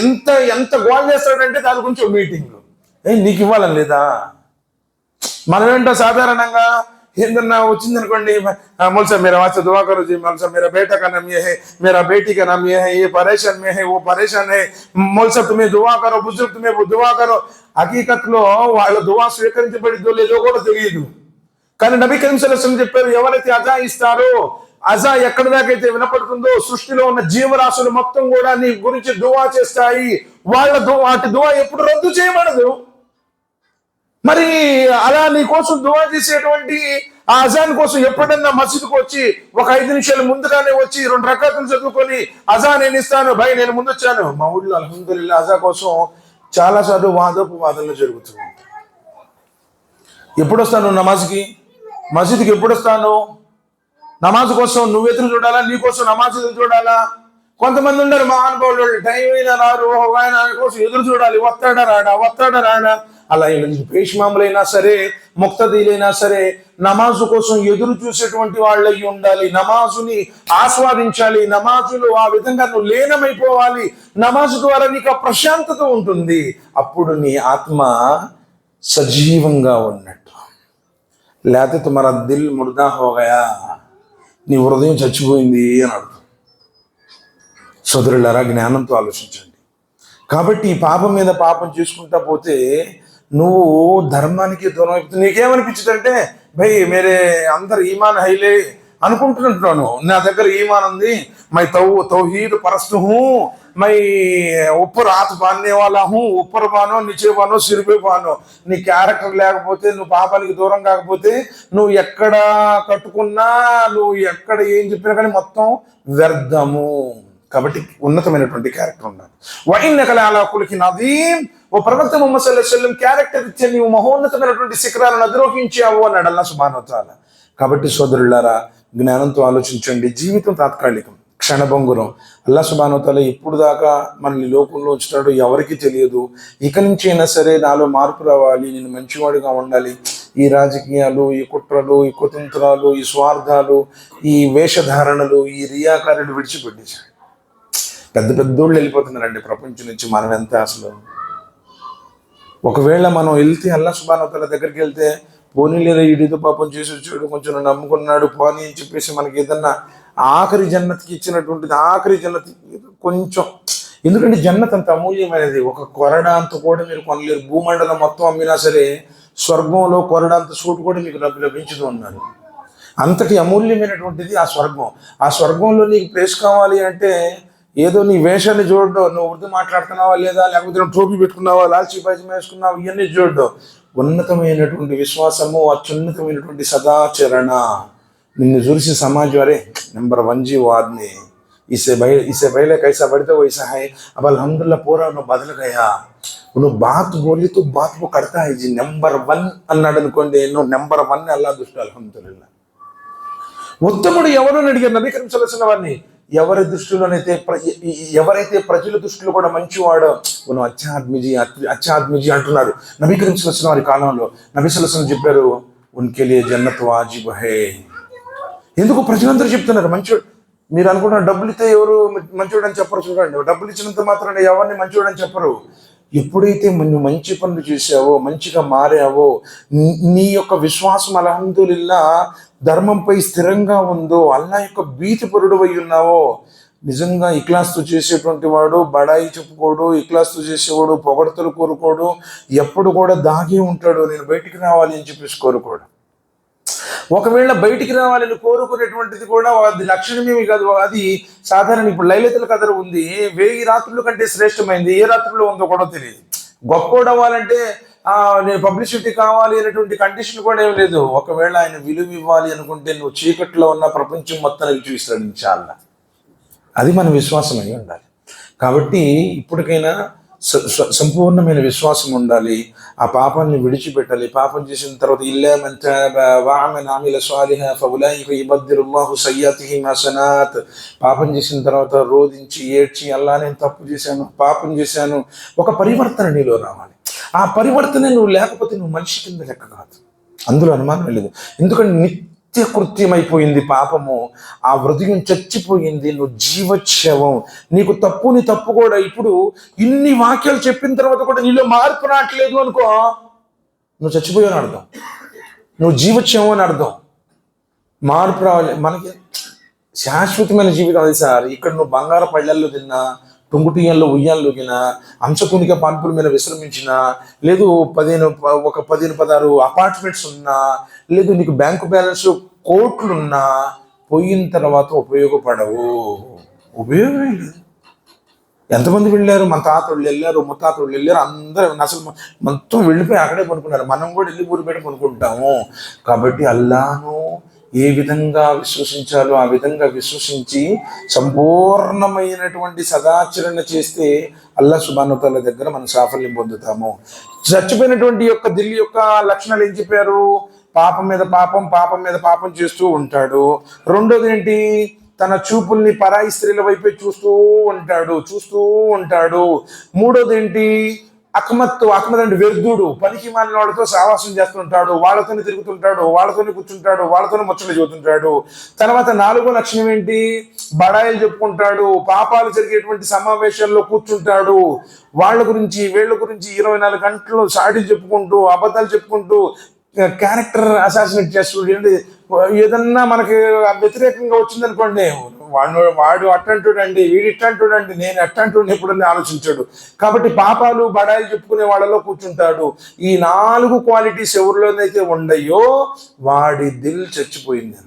ఎంత గోల్ చేస్తాడంటే దాని గురించి మీటింగ్ నీకు ఇవ్వాలని లేదా? మనం ఏంటో సాధారణంగా ఏందన్నా వచ్చింది అనుకోండి, మौलसा मेरा वास्ते दुआ करो जी, मौलसा मेरा बेटा का नाम ये है, मेरा बेटी का नाम ये है, ये परेशान में है, वो परेशान है, मौलसा तुम्हें दुआ करो, बुजुर्ग तुम्हें दुआ करो. హకీకత్లో వాళ్ళ దువా స్వీకరించబడిద్దో లేదో కూడా తెలియదు. కానీ నబీ కరీం సల్లల్లాహు అలైహి వసల్లం చెప్పారు, ఎవరైతే అజా ఇస్తారో, అజా ఎక్కడి దాకైతే వినపడుతుందో సృష్టిలో ఉన్న జీవరాశులు మొత్తం కూడా నీ గురించి దువా చేస్తాయి. వాటి దువా ఎప్పుడు రద్దు చేయబడదు. మరి అలా నీ కోసం దువా చేసేటువంటి ఆ అజాన్ కోసం ఎప్పుడన్నా మసీదుకు వచ్చి ఒక 5 నిమిషాలు ముందుగానే వచ్చి 2 రకాతులు చదువుకొని అజా నేను ఇస్తాను భయ్ నేను ముందు వచ్చాను. మా ఊళ్ళో అల్హమ్దులిల్లాహ్ అజా కోసం చాలా సార్లు వాదనలు జరుగుతున్నాయి. ఎప్పుడు వస్తాను నమాజ్కి? మసీదుకి ఎప్పుడు వస్తాను? నమాజ్ కోసం నువ్వు ఎదురు చూడాలా, నీ కోసం నమాజ్ ఎదురు చూడాలా? కొంతమంది ఉన్నారు మహానుభావులు, టైం అయినా రారు, ఆయన కోసం ఎదురు చూడాలి, వస్తాడా రాడా. అలా పేష్మాములైనా సరే, ముక్తదీలైనా సరే నమాజు కోసం ఎదురు చూసేటువంటి వాళ్ళు అయి ఉండాలి. నమాజుని ఆస్వాదించాలి. నమాజులు ఆ విధంగా నువ్వు లీనమైపోవాలి. నమాజు ద్వారా నీకు ఆ ప్రశాంతత ఉంటుంది. అప్పుడు నీ ఆత్మ సజీవంగా ఉన్నట్టు. లేకపోతే తుమారా దిల్ ముర్దా హోగయా, నీ హృదయం చచ్చిపోయింది అని అర్థం. సోదరులారా, జ్ఞానంతో ఆలోచించండి. కాబట్టి ఈ పాపం మీద పాపం చేసుకుంటా పోతే నువ్వు ధర్మానికి దూరం అయిపోతుంది. నీకేమనిపించదు అంటే భయ్ మేరే అందరు ఈమాన్ హైలే అనుకుంటున్నాను, నా దగ్గర ఈమాన్ ఉంది, మై తౌహీద్ పరస్తు హూ, మై ఉప్పర్ హాత్ బాన్నే వాలా హూ, ఉప్పర్ బానో నిచే బానో సిరిపే బానో. నీ క్యారెక్టర్ లేకపోతే, నువ్వు పాపానికి దూరం కాకపోతే, నువ్వు ఎక్కడ కట్టుకున్నా, నువ్వు ఎక్కడ ఏం చెప్పినా కానీ మొత్తం వ్యర్థము. కాబట్టి ఉన్నతమైనటువంటి క్యారెక్టర్ ఉండాలి. వఇన్నక లఅలా ఖులుఖిన్ అదీమ్, ఓ ప్రవక్త ముహమ్మద్ సల్లల్లాహు అలైహి వసల్లం క్యారెక్టర్ ఇచ్చే నీవు మహోన్నతమైనటువంటి శిఖరాలను అధిరోహించావు అన్నాడు అల్లాహ్ సుబ్హానహు వ తఆలా. కాబట్టి సోదరులారా, జ్ఞానంతో ఆలోచించండి. జీవితం తాత్కాలికం, క్షణభంగురం. అల్లాహ్ సుబ్హానహు వ తఆలా ఇప్పుడు దాకా మనల్ని లోకంలో ఉంచుతాడో ఎవరికి తెలియదు. ఇక నుంచి అయినా సరే నాలో మార్పు రావాలి, నేను మంచివాడిగా ఉండాలి. ఈ రాజకీయాలు, ఈ కుట్రలు, ఈ కుతంత్రాలు, ఈ స్వార్థాలు, ఈ వేషధారణలు, ఈ రియాకారులు విడిచిపెట్టేశాడు. పెద్దోళ్ళు వెళ్ళిపోతున్నారండి ప్రపంచం నుంచి. మనం ఎంత అసలు ఒకవేళ మనం వెళ్తే అల్లాహ్ సుబ్హానహు వ తఆలా దగ్గరికి వెళ్తే, పోనీ లేదా ఈడితో పాపం చేసి వచ్చాడు, కొంచెం నమ్ముకున్నాడు పోనీ అని చెప్పేసి మనకి ఏదన్నా ఆఖరి జన్నతికి ఇచ్చినటువంటిది, ఆఖరి జన్నతి కొంచెం. ఎందుకంటే జన్నత్ అంత అమూల్యమైనది. ఒక కొరడాంత కూడా మీరు కొనలేరు. భూమండలం మొత్తం అమ్మినా సరే స్వర్గంలో కొరడాంత చోటు కూడా మీకు లభించదు అన్నారు. అంతటి అమూల్యమైనటువంటిది ఆ స్వర్గం. ఆ స్వర్గంలో నీకు ప్లేస్ కావాలి అంటే ఏదో నీ వేషాన్ని చూడడం, నువ్వు ఉర్దూ మాట్లాడుతున్నావా లేదా, లేకపోతే నువ్వు టోపీ పెట్టుకున్నావా, లాల్చీ పైజమా వేసుకున్నావా, ఇవన్నీ చూడడం. ఉన్నతమైనటువంటి విశ్వాసము, అత్యున్నతమైనటువంటి సదాచరణ. నిన్ను చూసి సమాజ్ వారే నెంబర్ 1 जी वो आदमी, इससे पहले कैसा बढ़ते वैसा है, अब अल्हम्दुलिल्लाह पूरा నువ్వు బదल गया, నువ్వు బాత్ బోలి తో బాత్ वो करता है जी, నెంబర్ 1 అన్నాడు అనుకోండి, నువ్వు నెంబర్ 1 అల్లాహ్ దృష్టిలో అల్హమ్దులిల్లాహ్. ఉత్తముడు ఎవరు అని అడిగారు నబీ కరీం సల్లల్లాహు అలైహి వసల్లం వారిని. ఎవరి దృష్టిలోనైతే ఎవరైతే ప్రజల దృష్టిలో కూడా మంచివాడో, నువ్వు అచ్చా ఆద్మీజీ అంటున్నారు నబీ కరీం సల్లల్లాహు అలైహి వసల్లం వారి కాలంలో. నబీ సల్లల్లాహు అలైహి వసల్లం చెప్పారు, ఉన్కే లియే జన్నత్ వాజిబ్ హై. ఎందుకు ప్రజలందరూ చెప్తున్నారు మంచివాడు? మీరు అనుకుంటున్నారు డబ్బులు ఇస్తే ఎవరు మంచివాడు అని చెప్పరు. చూడండి, డబ్బులు ఇచ్చినంత మాత్రాన ఎవరిని మంచివాడు అని చెప్పరు. ఎప్పుడైతే నువ్వు మంచి పనులు చేసావో, మంచిగా మారావో, నీ యొక్క విశ్వాసం అల్హమ్దులిల్లా ధర్మంపై స్థిరంగా ఉందో, అల్లా యొక్క భీతిపరుడు అయి ఉన్నావో, నిజంగా ఇఖ్లాస్తో చేసేటువంటి వాడు బడాయి చెప్పుకోడు, ఇఖ్లాస్తో చేసేవాడు పొగడతలు కోరుకోడు, ఎప్పుడు కూడా దాగి ఉంటాడు, నేను బయటికి రావాలి అని చెప్పేసి కోరుకోడు. ఒకవేళ బయటికి రావాలని కోరుకునేటువంటిది కూడా అది లక్షణమేమి కాదు, అది సాధారణ. ఇప్పుడు లైలతుల్ కదర్ ఉంది, 1000 రాత్రుల కంటే శ్రేష్టమైంది ఏ రాత్రుల్లో ఉందో కూడా తెలియదు. గొప్పోడు అవ్వాలంటే నేను పబ్లిసిటీ కావాలి అనేటువంటి కండిషన్ కూడా ఏం లేదు. ఒకవేళ ఆయన విలువ ఇవ్వాలి అనుకుంటే నువ్వు చీకట్లో ఉన్న ప్రపంచం మొత్తానికి చూపిస్తాడు ఇన్షాల్లా. అది మన విశ్వాసం అయి ఉండాలి. కాబట్టి ఇప్పటికైనా సంపూర్ణమైన విశ్వాసం ఉండాలి. ఆ పాపాన్ని విడిచిపెట్టాలి. పాపం చేసిన తర్వాత ఇల్లా మన్ తాబ వఅమల అమిల సాలిహా ఫౌలైక యుబద్దిలుల్లాహు సయ్యాతిహిం హసనాత్. పాపం చేసిన తర్వాత రోదించి ఏడ్చి అల్లా నేను తప్పు చేశాను, పాపం చేశాను, ఒక పరివర్తన నీలో రావాలి. ఆ పరివర్తన నువ్వు లేకపోతే నువ్వు మనిషి కింద లెక్క కాదు, అందులో అనుమానం లేదు. ఎందుకంటే నిత్యకృత్యమైపోయింది పాపము, ఆ హృదయం చచ్చిపోయింది, నువ్వు జీవోత్సవం. నీకు తప్పుని తప్పు కూడా ఇప్పుడు ఇన్ని వాక్యాలు చెప్పిన తర్వాత కూడా నీలో మార్పు రావట్లేదు అనుకో, నువ్వు చచ్చిపోయావు అర్థం, నువ్వు జీవోత్సవం అని అర్థం. మార్పు రావాలి. మనకి శాశ్వతమైన జీవితం అది సార్. ఇక్కడ నువ్వు బంగారు పళ్ళల్లో తిన్నా, టుంగుటియ్యాల్లో ఉయ్యాల్లోకినా, అంశకునిక పాన్పుల మీద విశ్రమించినా, లేదు 15-16 అపార్ట్మెంట్స్ ఉన్నా, లేదు నీకు బ్యాంకు బ్యాలెన్స్ కోట్లున్నా, పోయిన తర్వాత ఉపయోగపడవు. ఉపయోగమే లేదు. ఎంతమంది వెళ్ళారు? మన తాతలు వెళ్ళారు, ముత్తాతలు వెళ్ళారు, అందరూ అసలు మొత్తం వెళ్ళిపోయి అక్కడే కొనుక్కున్నారు. మనం కూడా వెళ్ళి ఊరు పెట్టి కొనుక్కుంటాము. కాబట్టి అల్లాను ఏ విధంగా విశ్వసించాలో ఆ విధంగా విశ్వసించి సంపూర్ణమైనటువంటి సదాచరణ చేస్తే అల్లా సుబ్హానహు వ తఆలా దగ్గర మనం సాఫల్యం పొందుతాము. చచ్చిపోయినటువంటి యొక్క దిల్ యొక్క లక్షణాలు ఏం చెప్పారు? పాపం మీద పాపం, పాపం మీద పాపం చేస్తూ ఉంటాడు. రెండోది ఏంటి? తన చూపుల్ని పరాయి స్త్రీల వైపే చూస్తూ ఉంటాడు. మూడోది ఏంటి? అకమత్ అంటే వ్యర్థుడు, పనికి మాలిన వాళ్ళతో సావాసం చేస్తుంటాడు, వాళ్ళతోనే తిరుగుతుంటాడు, వాళ్ళతోనే కూర్చుంటాడు, వాళ్ళతోనే ముచ్చట్లు చదువుతుంటాడు. తర్వాత 4వ లక్షణం ఏంటి? బడాయిలు చెప్పుకుంటాడు, పాపాలు జరిగేటువంటి సమావేశాల్లో కూర్చుంటాడు, వాళ్ళ గురించి వీళ్ళ గురించి 24 గంటలు సాటి చెప్పుకుంటూ, అబద్ధాలు చెప్పుకుంటూ, క్యారెక్టర్ అసాసినేట్ చేస్తుండే. ఏదన్నా మనకి వ్యతిరేకంగా వచ్చిందనుకోండి, వాడు అట్టంటుడండి, వీడు ఇట్టంటుడండి, నేను ఎట్టంటుడు ఎప్పుడని ఆలోచించాడు. కాబట్టి పాపాలు బడాయిలు చెప్పుకునే వాళ్ళలో కూర్చుంటాడు. ఈ 4 క్వాలిటీస్ ఎవరిలోనైతే ఉండయో వాడి దిల్ చచ్చిపోయింది.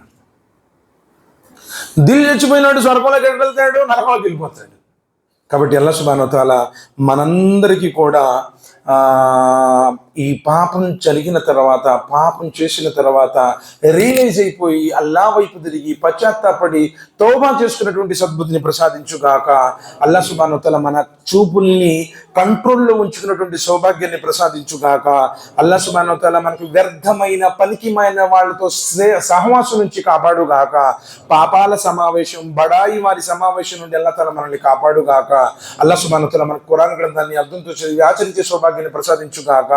దిల్ చచ్చిపోయినాడు స్వర్గంలోకి వెళ్తాడు, నరకంలోకి వెళ్ళిపోతాడు. కాబట్టి అల్లాహ్ సుబ్హానహు వ తఆలా మనందరికీ కూడా ఈ పాపం జరిగిన తర్వాత, పాపం చేసిన తర్వాత రియలైజ్ అయిపోయి అల్లా వైపు తిరిగి పశ్చాత్తాపడి తౌబా చేసుకున్నటువంటి సద్బుద్ధిని ప్రసాదించుగాక. అల్లా సుబ్హానహు వ తఆలా మన చూపుల్ని కంట్రోల్లో ఉంచుకున్నటువంటి సౌభాగ్యాన్ని ప్రసాదించుగాక. అల్లా సుబ్హానహు వ తఆలా మనకు వ్యర్థమైన పనికిమైన వాళ్ళతో సహవాసం నుంచి కాపాడుగాక. పాపాల సమావేశం, బడాయి వారి సమావేశం నుండి అల్లా తఆలా మనల్ని కాపాడుగాక. అల్లా సుబ్హానహు వ తఆలా మన ఖురాన్ గ్రంథాన్ని అర్థంతో చదివి ఆచరించే సౌభాగ్యాన్ని ప్రసాదించుగాక.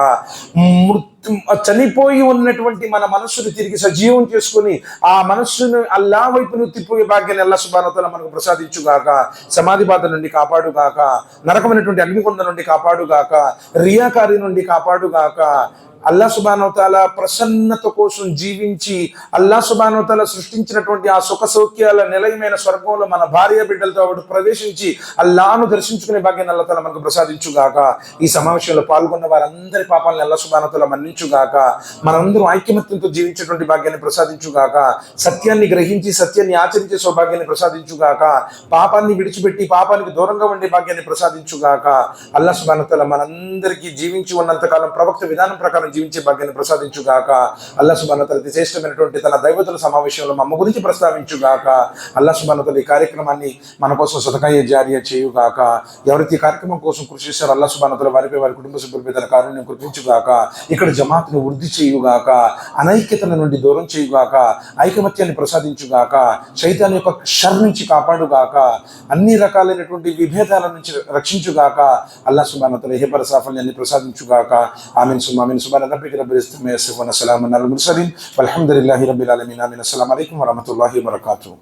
చనిపోయి ఉన్నటువంటి మన మనస్సును తిరిగి సజీవం చేసుకుని ఆ మనస్సును అల్లా వైపును తిప్పుగే భాగ్యాన్ని అల్లా సుబ్హానహు వ తఆలా మనకు ప్రసాదించుగాక. సమాధి బాధ నుండి కాపాడుగాక, నరకమైనటువంటి అగ్నికొండ నుండి కాపాడుగాక, రియాకారి నుండి కాపాడుగాక. అల్లా సుబ్హానహు వ తఆలా ప్రసన్నత కోసం జీవించి అల్లా సుబ్హానహు వ తఆలా సృష్టించినటువంటి ఆ సుఖ సౌఖ్యాల నిలయమైన స్వర్గంలో మన భార్య బిడ్డలతో ప్రవేశించి అల్లాను దర్శించుకునే భాగ్యాన్ని అల్లా తఆలా మనకు ప్రసాదించుగాక. ఈ సమావేశంలో పాల్గొన్న వారందరి పాపాలను అల్లా సుబ్హానహు వ తఆలా మన్నించుగాక. మనందరూ ఐక్యమత్యంతో జీవించేటువంటి భాగ్యాన్ని ప్రసాదించుగాక. సత్యాన్ని గ్రహించి సత్యాన్ని ఆచరించే సౌభాగ్యాన్ని ప్రసాదించుగాక. పాపాన్ని విడిచిపెట్టి పాపానికి దూరంగా ఉండే భాగ్యాన్ని ప్రసాదించుగాక. అల్లా సుబ్హానహు వ తఆలా మనందరికీ జీవించి ఉన్నంతకాలం ప్రవక్త విధానం ప్రకారం జీవించే భాగ్యాన్ని ప్రసాదించుగాక. అల్లా సుబ్హానహు వ తఆలా శ్రేష్టమైనటువంటి తన దైవతుల సమావేశంలో మా అమ్మ గురించి ప్రస్తావించుగాక. అల్లా సుబ్హానహు వ తఆలా ఈ కార్యక్రమాన్ని మన కోసం సదకాయ జారియా చేయుగాక. ఎవరైతే ఈ కార్యక్రమం కోసం కృషి చేశారో అల్లా సుబ్హానహు వ తఆలా వారిపై, వారి కుటుంబ సభ్యులపై తన కారుణ్యం కురిపించుగాక. ఇక్కడ జమాత్ను వృద్ధి చేయుగాక, అనైక్యతల నుండి దూరం చేయుగాక, ఐకమత్యాన్ని ప్రసాదించుగాక, శైతాన్ యొక్క షర్ నుంచి కాపాడుగాక, అన్ని రకాలైనటువంటి విభేదాల నుంచి రక్షించుగాక. అల్లా సుబ్హానహు వ తఆలా ఇహపర సాఫల్యాన్ని ప్రసాదించుగాక. ఆమీన్ సుమ్మా ఆమీన్. సుబ్హాన రబ్బిక రబ్బిల్ ఇజ్జతి అమ్మా యసిఫూన్, సలామున్ అలల్ ముర్సలీన్, వల్హమ్దులిల్లాహి రబ్బిల్ ఆలమీన్. ఆమీన్. అస్సలాము అలైకుం వరహ్మతుల్లాహి వబరకాతుహు.